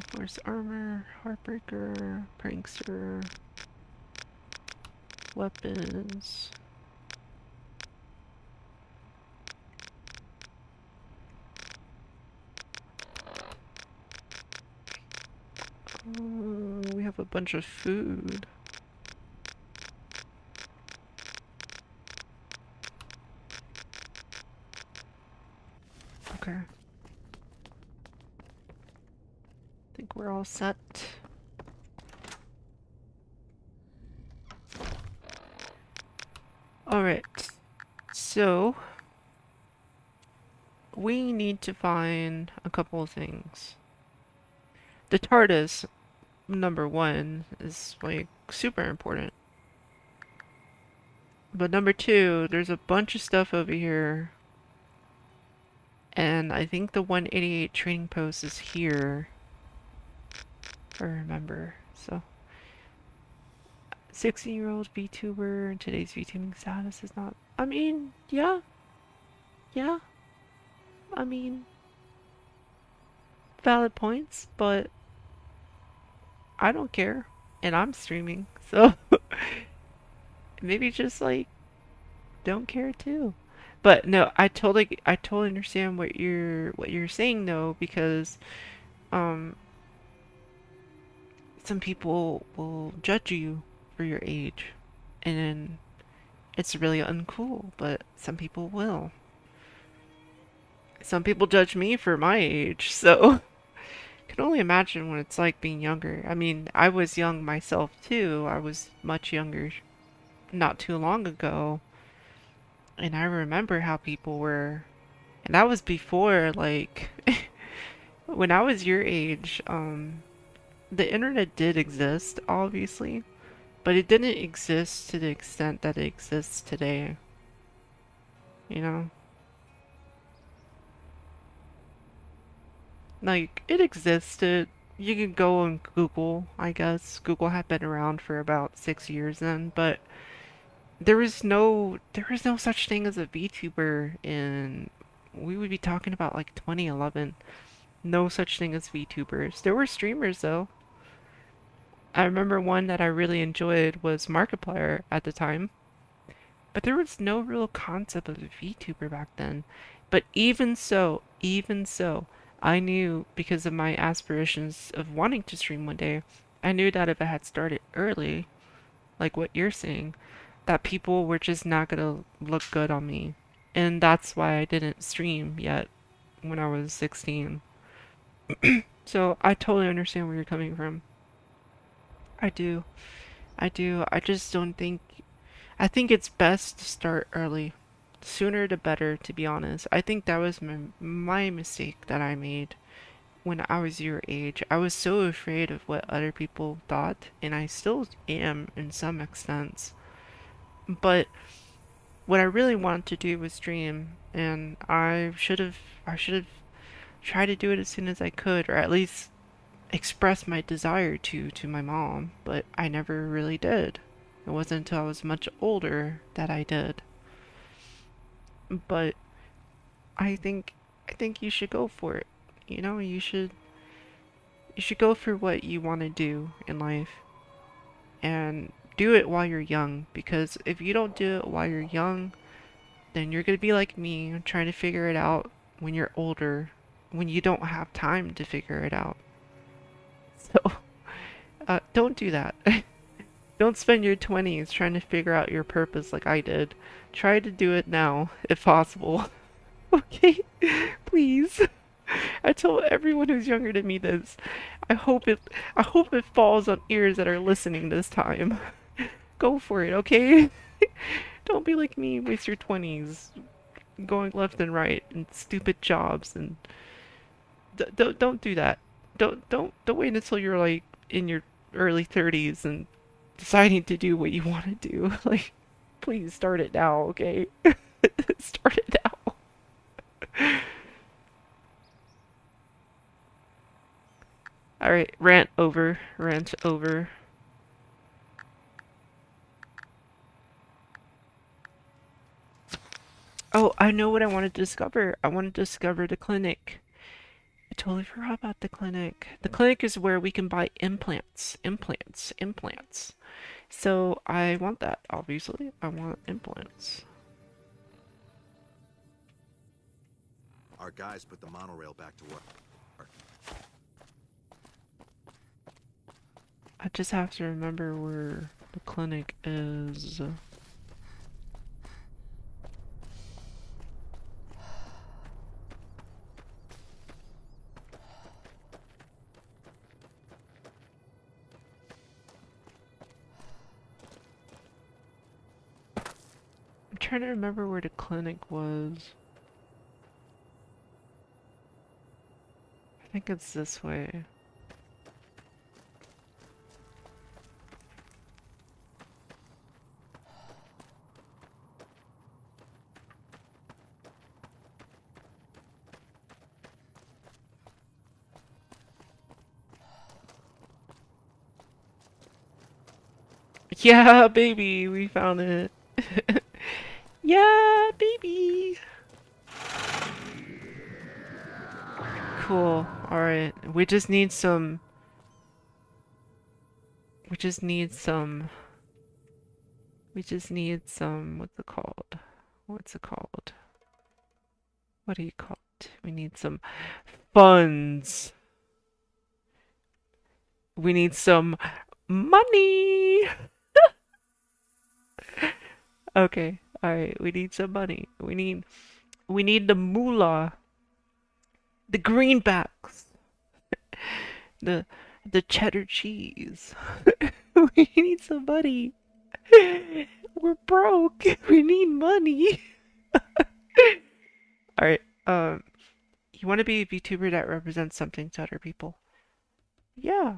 Force armor, heartbreaker, prankster, weapons. We have a bunch of food. Okay. I think we're all set. Alright. So, we need to find a couple of things. The TARDIS, number one, is like super important. But number two, there's a bunch of stuff over here. And I think the 188 trading post is here. If I remember. So 16-year-old VTuber and today's VTubing status is not, I mean, yeah. Yeah. I mean, valid points, but I don't care. And I'm streaming, so maybe just like don't care too. But no, I totally understand what you're saying though, because some people will judge you for your age, and it's really uncool, but some people will. Some people judge me for my age, so I can only imagine what it's like being younger. I mean, I was young myself too. I was much younger not too long ago, and I remember how people were, and that was before, like, when I was your age, the internet did exist, obviously, but it didn't exist to the extent that it exists today. You know? Like, it existed. You could go on Google, I guess. Google had been around for about 6 years then, but there was no such thing as a VTuber in, we would be talking about like 2011. No such thing as VTubers. There were streamers though. I remember one that I really enjoyed was Markiplier at the time. But there was no real concept of a VTuber back then. But even so, I knew, because of my aspirations of wanting to stream one day, I knew that if I had started early, like what you're saying, that people were just not gonna look good on me. And that's why I didn't stream yet when I was 16. So I totally understand where you're coming from. I do. I just don't think, I think it's best to start early. Sooner the better, to be honest. I think that was my mistake that I made when I was your age. I was so afraid of what other people thought, and I still am in some extents. But what I really wanted to do was stream, and I should have tried to do it as soon as I could, or at least express my desire to my mom, but I never really did. It wasn't until I was much older that I did. But I think you should go for it. You know, you should You should go for what you want to do in life and do it while you're young, because if you don't do it while you're young, then you're going to be like me, trying to figure it out when you're older, when you don't have time to figure it out. So, don't do that. Don't spend your 20s trying to figure out your purpose like I did. Try to do it now, if possible. Okay? Please. I tell everyone who's younger than me this. I hope it falls on ears that are listening this time. Go for it, okay? Don't be like me, waste your 20s going left and right in stupid jobs, and don't do that. Don't wait until you're like in your early 30s and deciding to do what you want to do. Like, please start it now, okay? Start it now. Alright, rant over. Rant over. Oh, I know what I want to discover. I want to discover the clinic. I totally forgot about the clinic. The clinic is where we can buy implants. Implants. So I want that, obviously. I want implants. Our guys put the monorail back to work. I just have to remember where the clinic is. I'm trying to remember where the clinic was. I think it's this way. Yeah, baby, we found it. Yeah, baby. Cool. Alright. We just need some... What's it called? What's it called? What do you call it? We need some funds. We need some money. Okay. Alright, we need some money. We need the moolah. The greenbacks. The cheddar cheese. We need some money. We're broke. We need money. Alright, you want to be a VTuber that represents something to other people? Yeah.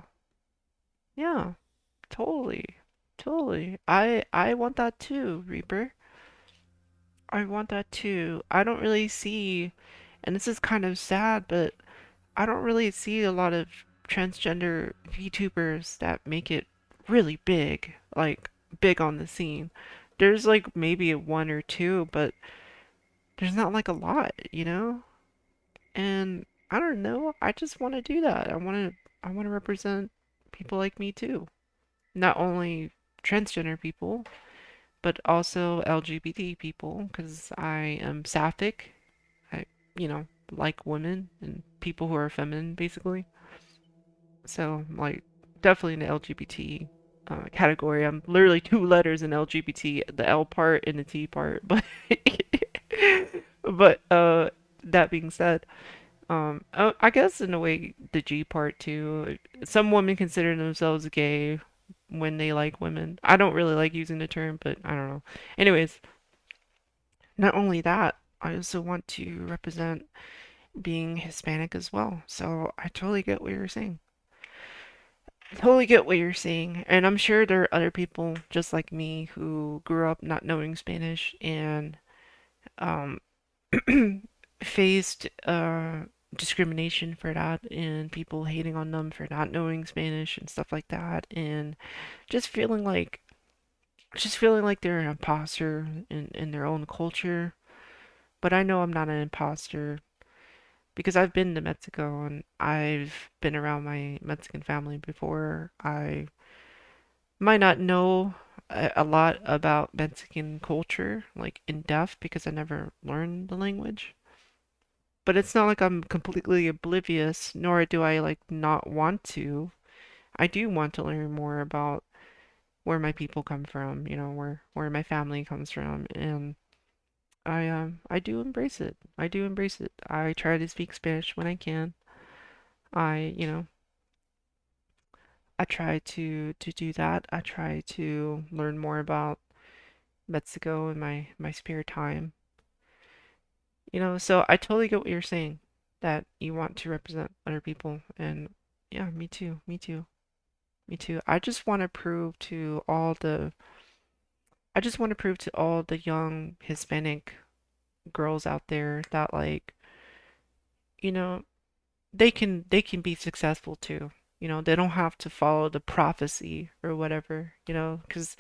Yeah. Totally. I want that too, Reaper. I want that too. I don't really see, and this is kind of sad, but I don't really see a lot of transgender VTubers that make it really big, like big on the scene. There's like maybe one or two, but there's not like a lot, you know? And I don't know, I just want to do that. I want to represent people like me too. Not only transgender people, but also LGBT people, because I am sapphic. I, like women and people who are feminine, basically. So, like, definitely in the LGBT category. I'm literally 2 letters in LGBT, the L part and the T part. But, that being said, I guess in a way the G part too. Some women consider themselves gay when they like women. I don't really like using the term, but I don't know. Anyways, not only that, I also want to represent being Hispanic as well. So I totally get what you're saying. Totally get what you're saying. And I'm sure there are other people just like me who grew up not knowing Spanish and um, faced discrimination for that, and people hating on them for not knowing Spanish and stuff like that, and just feeling like they're an imposter in their own culture. But I know I'm not an imposter. because I've been to Mexico and I've been around my Mexican family before. I might not know a lot about Mexican culture, like in depth, because I never learned the language. But it's not like I'm completely oblivious, nor do I like not want to. I do want to learn more about where my people come from, you know, where my family comes from, and I do embrace it. I do embrace it. I try to speak Spanish when I can. You know, I try to do that. I try to learn more about Mexico in my spare time. You know, so I totally get what you're saying, that you want to represent other people, and yeah, me too. Me too. Me too. I just want to prove to all the young Hispanic girls out there that, like, you know, they can be successful too. You know, they don't have to follow the prophecy or whatever, you know, because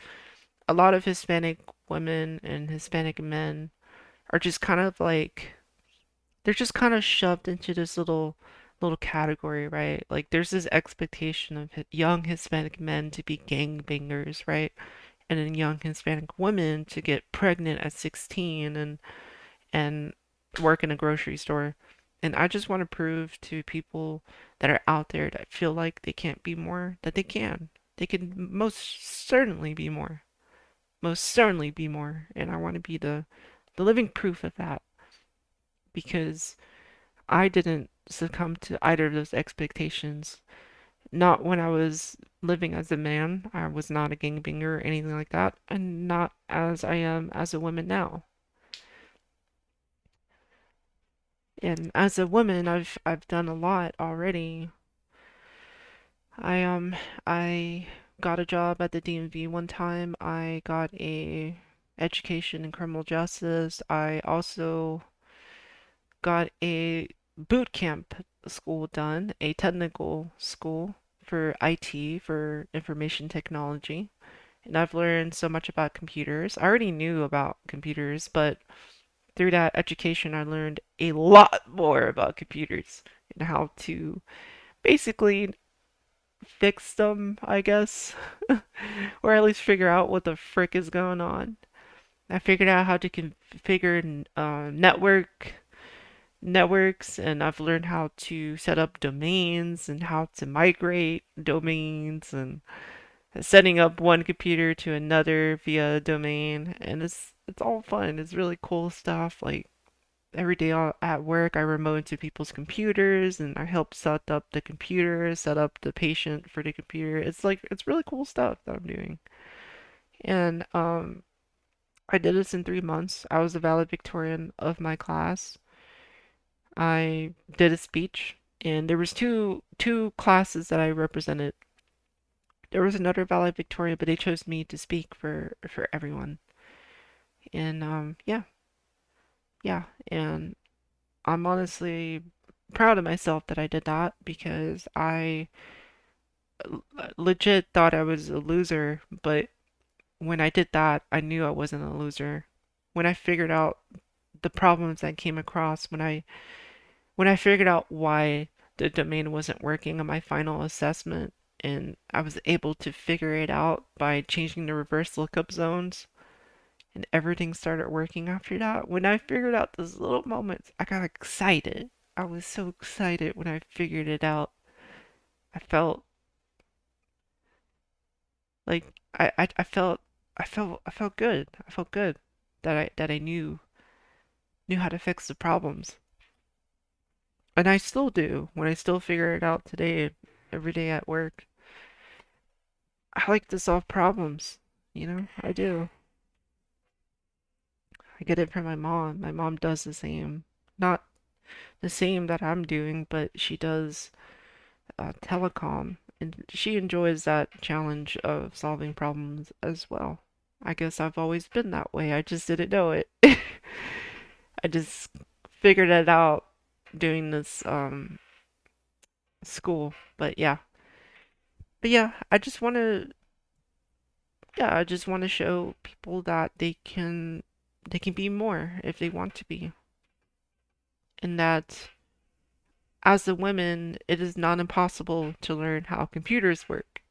a lot of Hispanic women and Hispanic men are just kind of like, they're just kind of shoved into this little category, right? Like there's this expectation of young Hispanic men to be gangbangers, right? And then young Hispanic women to get pregnant at 16 and work in a grocery store. And I just want to prove to people that are out there that feel like they can't be more, that they can. They can most certainly be more. Most certainly be more. And I want to be the living proof of that, because I didn't succumb to either of those expectations. Not when I was living as a man. I was not a gangbanger or anything like that, and not as I am as a woman now. And as a woman, I've done a lot already. I got a job at the DMV one time. I got a education in criminal justice. I also got a boot camp school done, a technical school for IT, for information technology. And I've learned so much about computers. I already knew about computers, but through that education, I learned a lot more about computers and how to basically fix them, I guess, or at least figure out what the frick is going on. I figured out how to configure networks, and I've learned how to set up domains and how to migrate domains and setting up one computer to another via a domain, and it's all fun. It's really cool stuff. Like every day at work, I remote into people's computers and I help set up the computer, set up the patient for the computer. It's really cool stuff that I'm doing. And I did this in 3 months. I was the valedictorian of my class. I did a speech, and there was two classes that I represented. There was another valedictorian, but they chose me to speak for everyone. And yeah, yeah, and I'm honestly proud of myself that I did that, because I legit thought I was a loser, but when I did that, I knew I wasn't a loser. When I figured out the problems I came across, when I figured out why the domain wasn't working on my final assessment, and I was able to figure it out by changing the reverse lookup zones, and everything started working after that. When I figured out those little moments, I got excited. I was so excited when I figured it out. I felt like I felt good. I felt good that I knew how to fix the problems. And I still do. When I still figure it out today, every day at work. I like to solve problems. You know, I do. I get it from my mom. My mom does the same. Not the same that I'm doing, but she does telecom, and she enjoys that challenge of solving problems as well. I guess I've always been that way. I just didn't know it. I just figured it out doing this school. But yeah. But yeah, I just want to show people that they can be more if they want to be. And that as a woman, it is not impossible to learn how computers work.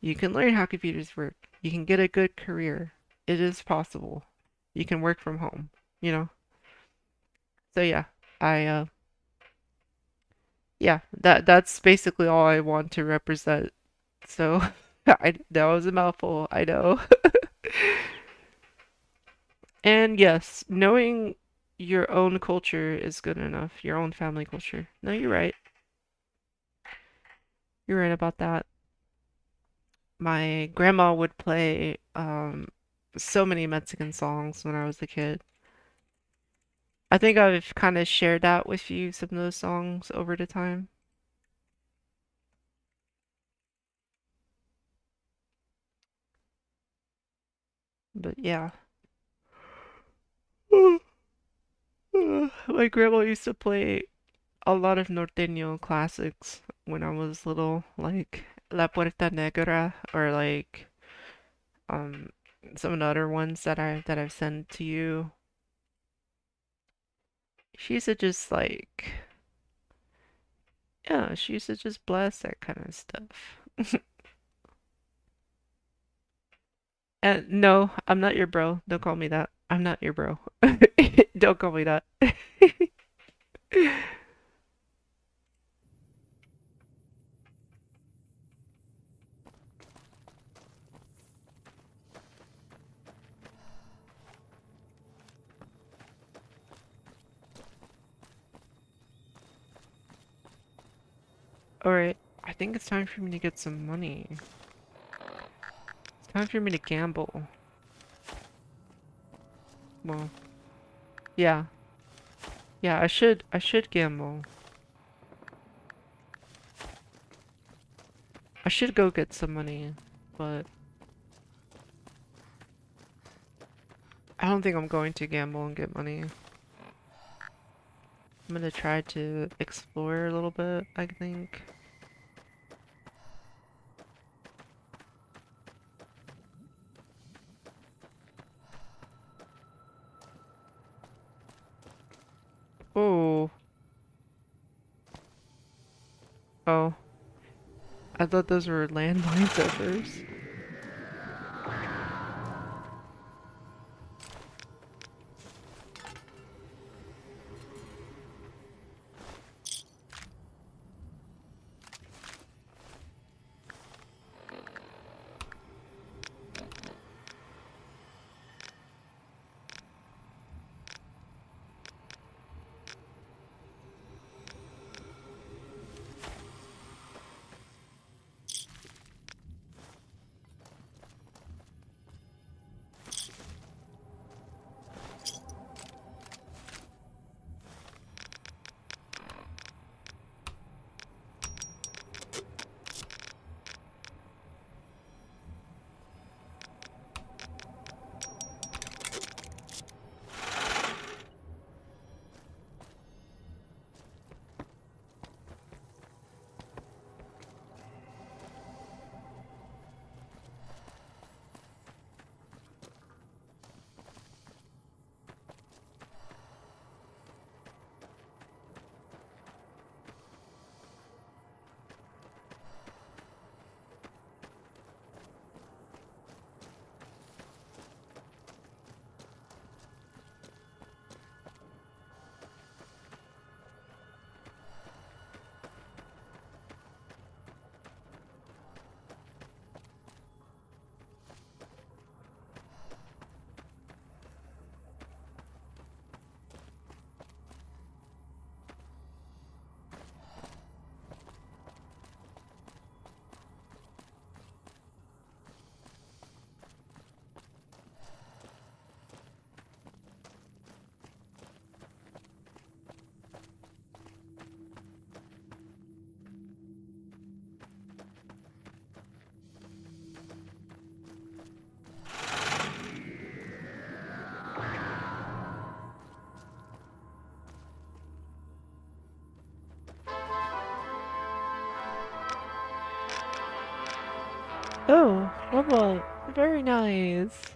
You can learn how computers work. You can get a good career. It is possible. You can work from home, you know? So yeah, I yeah, that's basically all I want to represent. So that was a mouthful, I know. And yes, knowing your own culture is good enough, your own family culture. No, you're right. You're right about that. My grandma would play so many Mexican songs when I was a kid. I think I've kind of shared that with you, some of those songs over the time. But yeah. My grandma used to play a lot of norteño classics when I was little, like La Puerta Negra or like um some of the other ones that I've sent to you. She used to just like yeah, she used to just bless that kind of stuff. And no, I'm not your bro. Don't call me that. I'm not your bro. Don't call me that. Alright, I think it's time for me to get some money. It's time for me to gamble. Well, yeah. Yeah, I should gamble. I should go get some money, but I don't think I'm going to gamble and get money. I'm gonna try to explore a little bit, I think. Oh. Oh. I thought those were landmines at first. Oh, level. Very nice.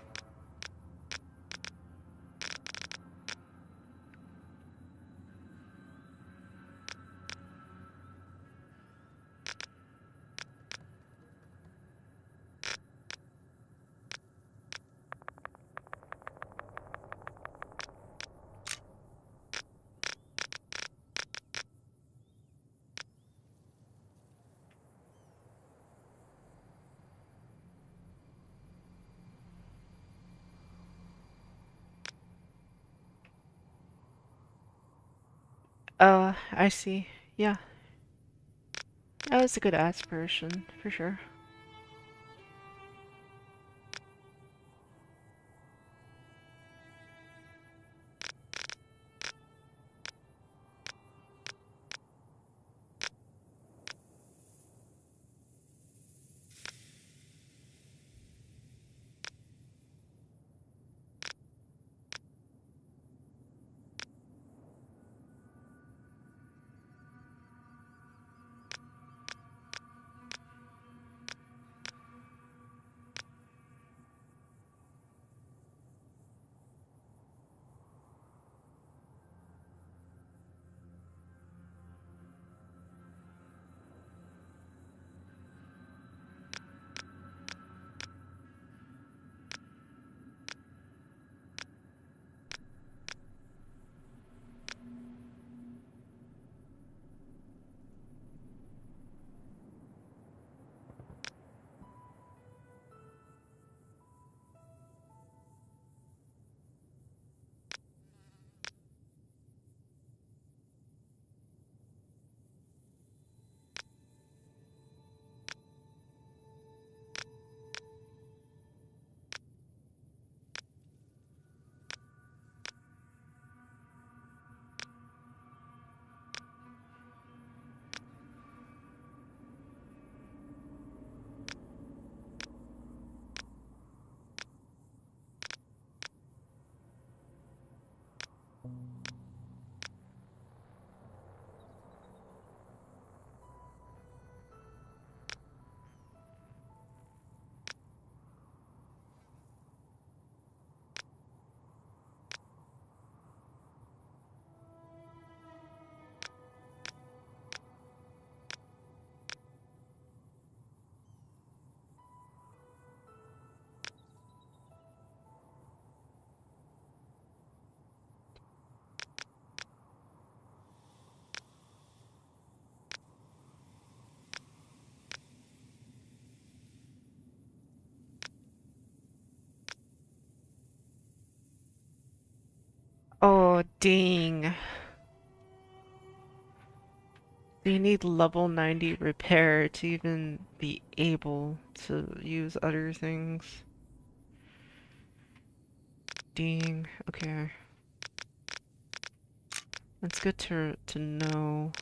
I see. Yeah. That was a good aspiration, for sure. Oh, dang. You need level 90 repair to even be able to use other things. Dang. Okay. That's good to know.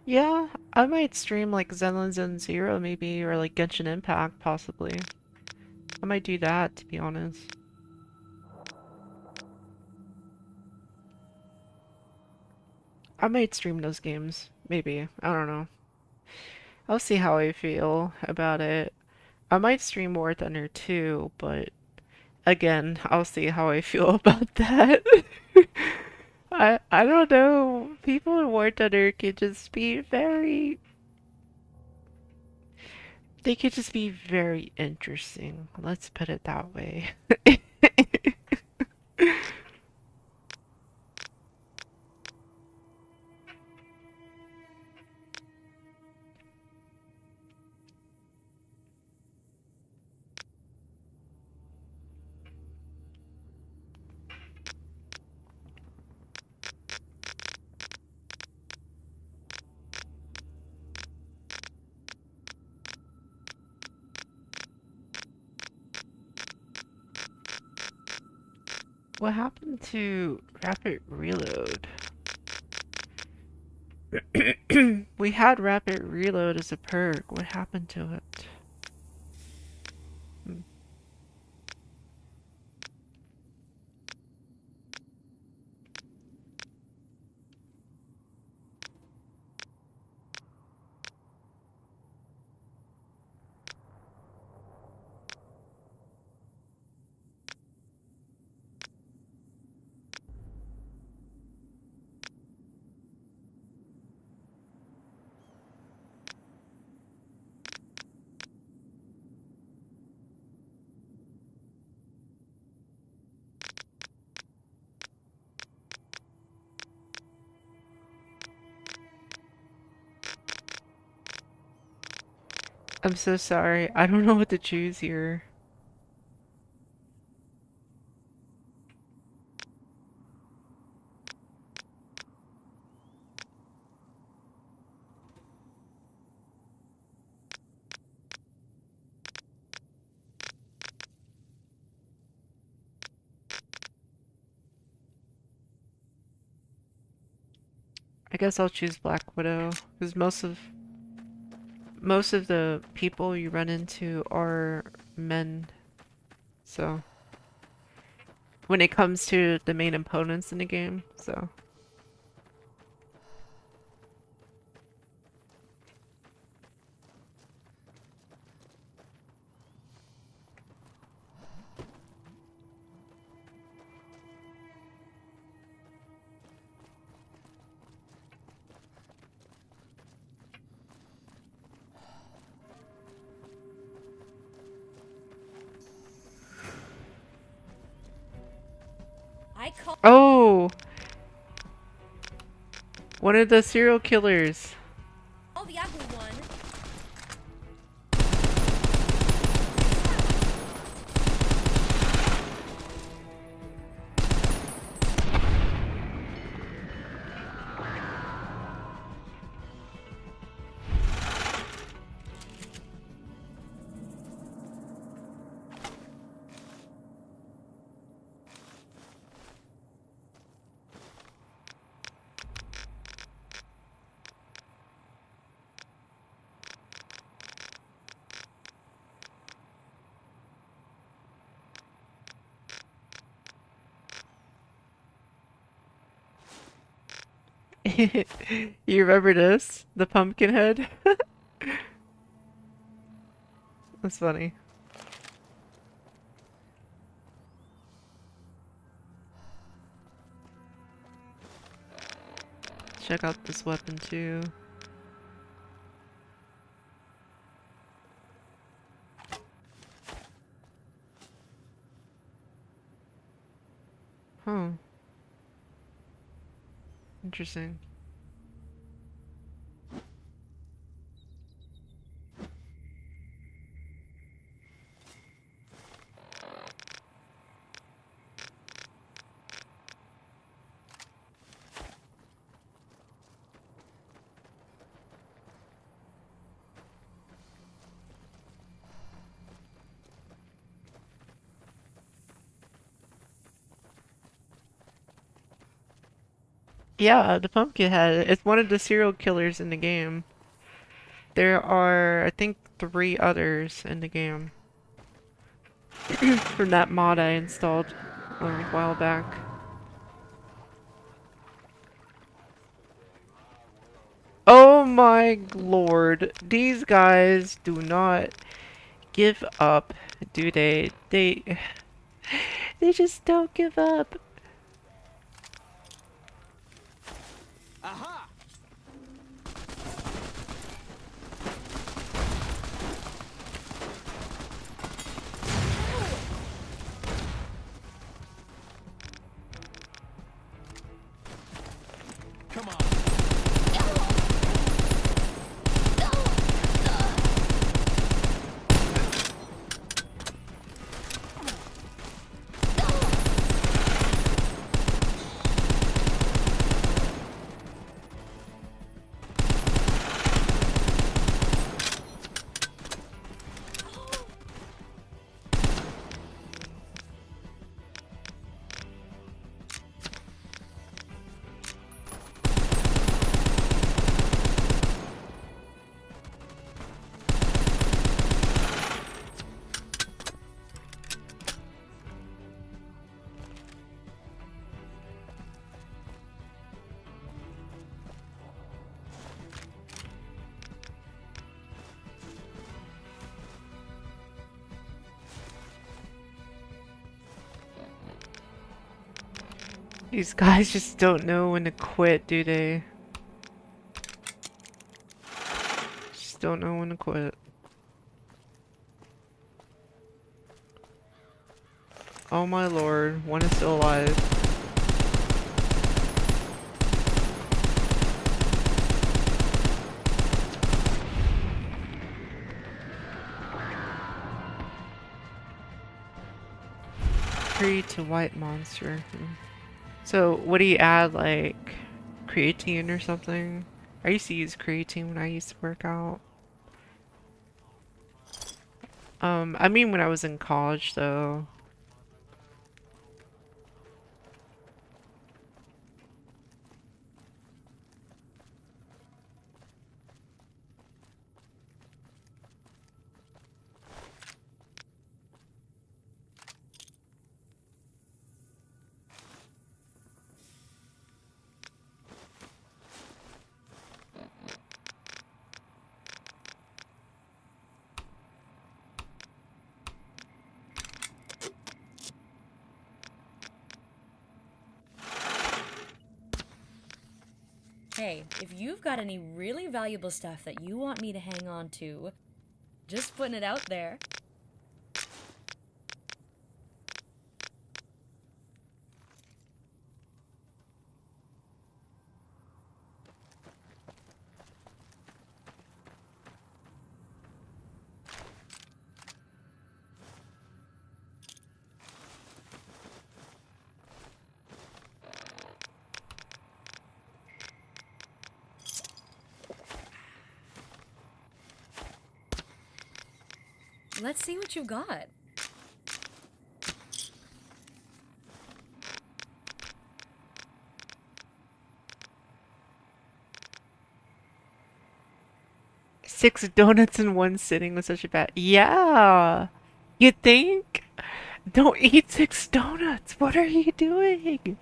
Yeah, I might stream like Zenlin Zen Zero maybe, or like Genshin Impact possibly. I might do that, to be honest. I might stream those games. Maybe. I don't know. I'll see how I feel about it. I might stream War Thunder too, but again, I'll see how I feel about that. I don't know. People in War Thunder could just be very... They could just be very interesting. Let's put it that way. What happened to Rapid Reload? We had Rapid Reload as a perk. What happened to it? I'm so sorry. I don't know what to choose here. I guess I'll choose Black Widow, because most of the people you run into are men. So when it comes to the main opponents in the game, so oh! One of the serial killers. Oh, the ugly one. You remember this? The pumpkin head? That's funny. Check out this weapon too. Huh. Interesting. Yeah, the pumpkin head. It's one of the serial killers in the game. There are, I think, 3 others in the game. from that mod I installed a while back. Oh my lord, these guys do not give up, do they? They just don't give up. Aha! Come on. These guys just don't know when to quit, do they? Just don't know when to quit. Oh my lord, one is still alive. Create to white monster. So, what do you add, like, creatine or something? I used to use creatine when I used to work out. I mean when I was in college, though. Hey, if you've got any really valuable stuff that you want me to hang on to, just putting it out there. Let's see what you got. Six donuts in one sitting was such a bad. Yeah! You think? Don't eat 6 donuts! What are you doing?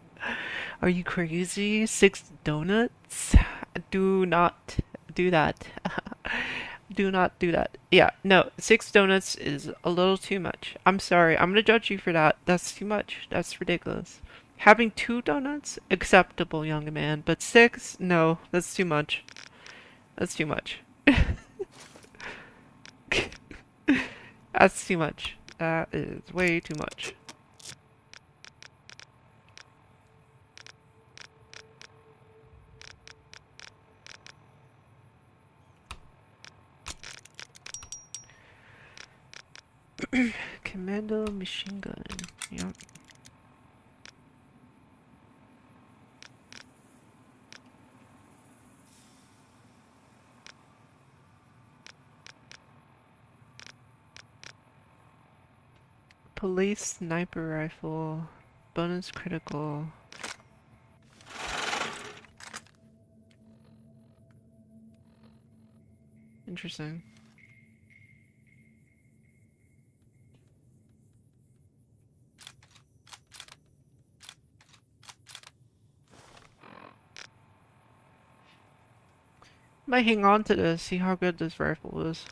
Are you crazy? 6 donuts? Do not do that. Do not do that. Yeah, no, 6 donuts is a little too much. I'm sorry, I'm gonna judge you for that. That's too much. That's ridiculous. Having 2 donuts? Acceptable, young man. But 6? No, that's too much. That's too much. That's too much. That is way too much. Commando machine gun. Yep. Police sniper rifle. Bonus critical. Interesting. Might hang on to this, see how good this rifle is.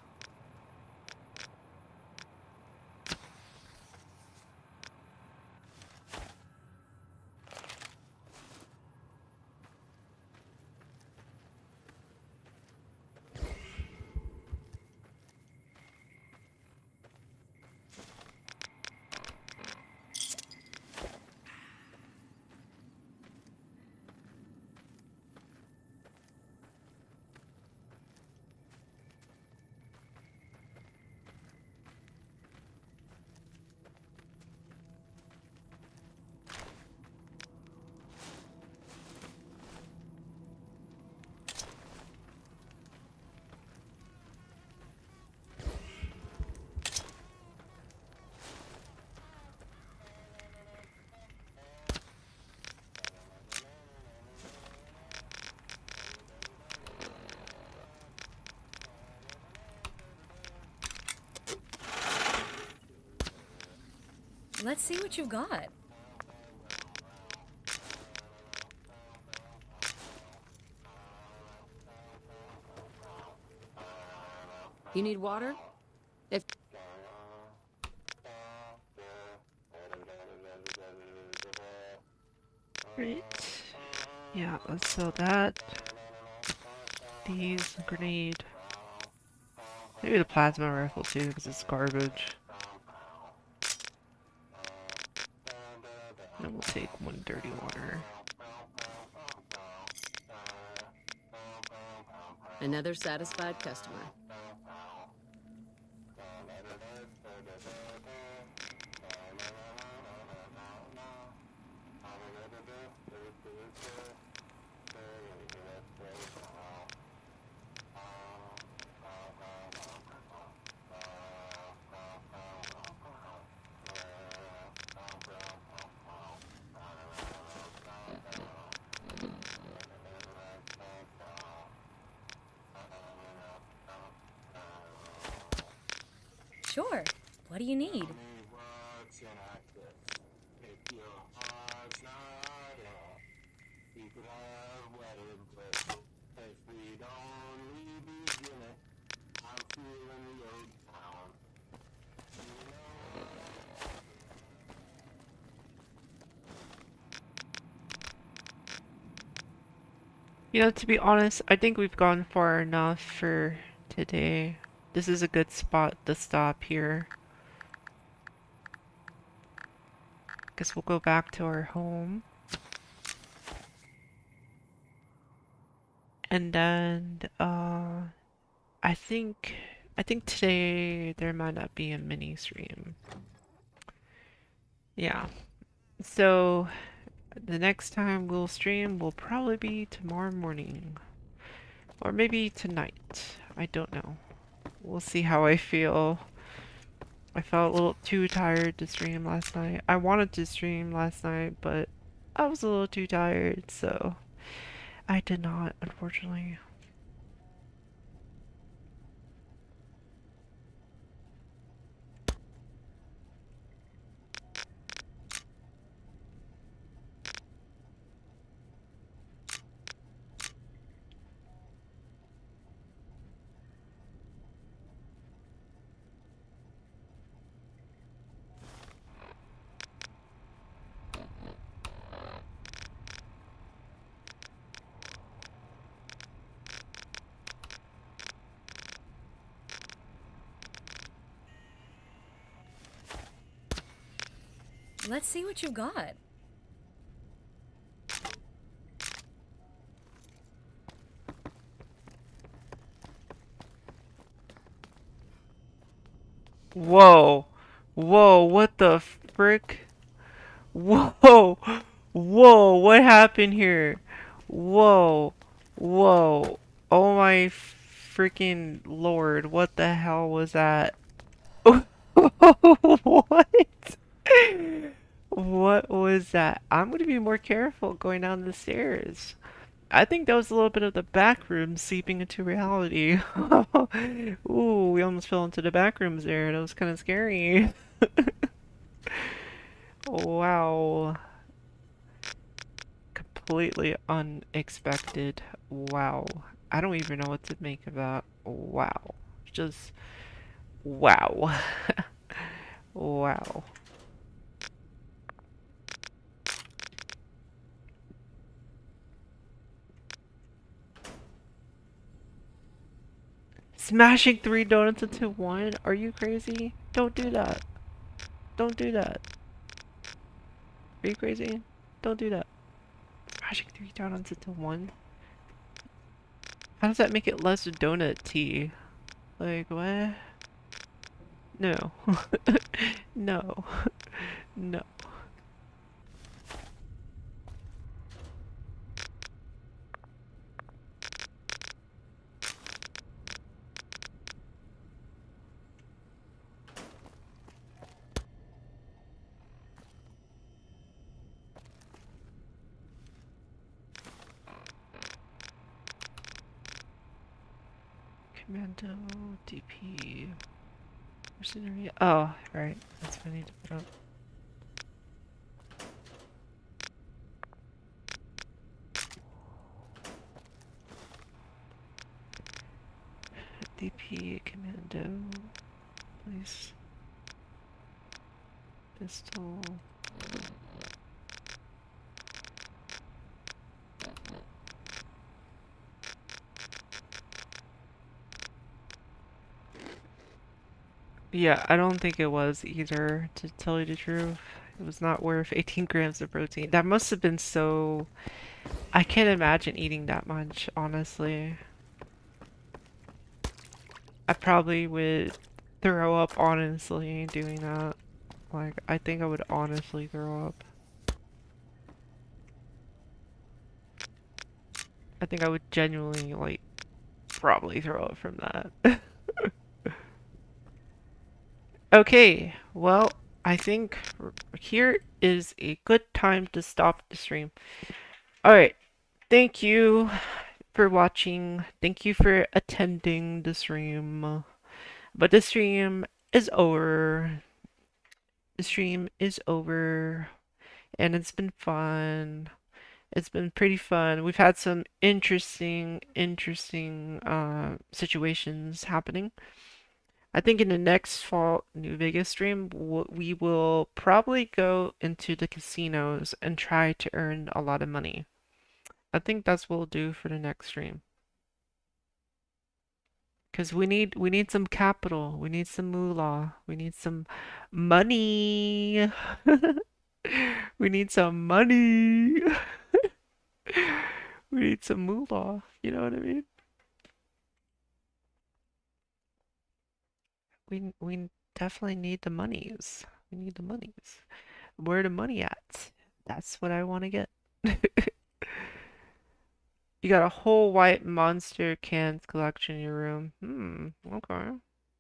Let's see what you've got. You need water? If Great. Yeah, let's sell that. These, grenade. Maybe the plasma rifle too, because it's garbage. And we'll take one dirty water. another satisfied customer. Sure. What do you need? You know, to be honest, I think we've gone far enough for today. This is a good spot to stop here. Guess we'll go back to our home. And then, I think today there might not be a mini stream. Yeah. So, the next time we'll stream will probably be tomorrow morning. Or maybe tonight. I don't know. We'll see how I feel. I felt a little too tired to stream last night. I wanted to stream last night, but I was a little too tired, so I did not, unfortunately. Let's see what you've got. Whoa. Whoa, what the frick? Whoa. Whoa, what happened here? Whoa. Whoa. Oh my freaking lord, what the hell was that? What? What was that? I'm gonna be more careful going down the stairs. I think that was a little bit of the back room seeping into reality. Ooh, we almost fell into the back rooms there. That was kind of scary. Wow. Completely unexpected. Wow. I don't even know what to make of that. Wow. Just wow. Wow. Smashing 3 donuts into one? Are you crazy? Don't do that. Don't do that. Are you crazy? Don't do that. Smashing 3 donuts into one? How does that make it less donut tea? Like, what? No. No. No. Commando, DP, mercenary. Oh, right. That's what I need to put up. DP, commando, police, pistol. Yeah, I don't think it was either, to tell you the truth. It was not worth 18 grams of protein. That must have been so... I can't imagine eating that much, honestly. I probably would throw up, honestly, doing that. Like, I think I would honestly throw up. I think I would genuinely, like, probably throw up from that. Okay, well, I think here is a good time to stop the stream. Alright, thank you for watching. Thank you for attending the stream. But the stream is over. The stream is over. And it's been fun. It's been pretty fun. We've had some interesting situations happening. I think in the next fall New Vegas stream, we will probably go into the casinos and try to earn a lot of money. I think that's what we'll do for the next stream. Because we need some capital. We need some moolah. We need some money. We need some money. We need some moolah. You know what I mean? We definitely need the monies. We need the monies. Where the money at? That's what I want to get. You got a whole white monster cans collection in your room. Okay.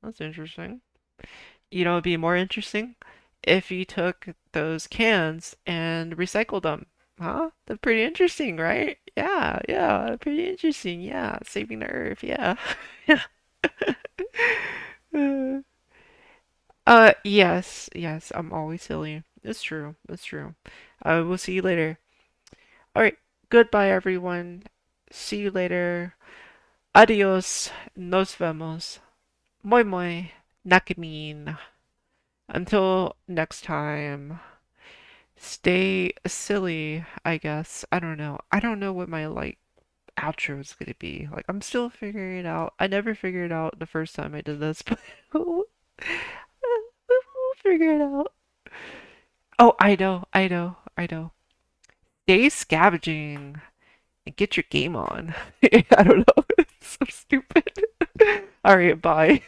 That's interesting. You know, it'd be more interesting if you took those cans and recycled them. Huh? That's pretty interesting, right? Yeah, pretty interesting. Yeah, saving the earth. Yeah. Yes, I'm always silly. It's true. It's true. We'll see you later. Alright, goodbye everyone. See you later. Adios. Nos vemos. Moi moi. Nakamin. Until next time. Stay silly, I guess. I don't know. I don't know what my, like, outro is gonna be. Like, I'm still figuring it out. I never figured it out the first time I did this, but we'll figure it out. Oh, I know. Stay scavenging and get your game on. I don't know. It's so stupid. Alright, bye.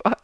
Bye.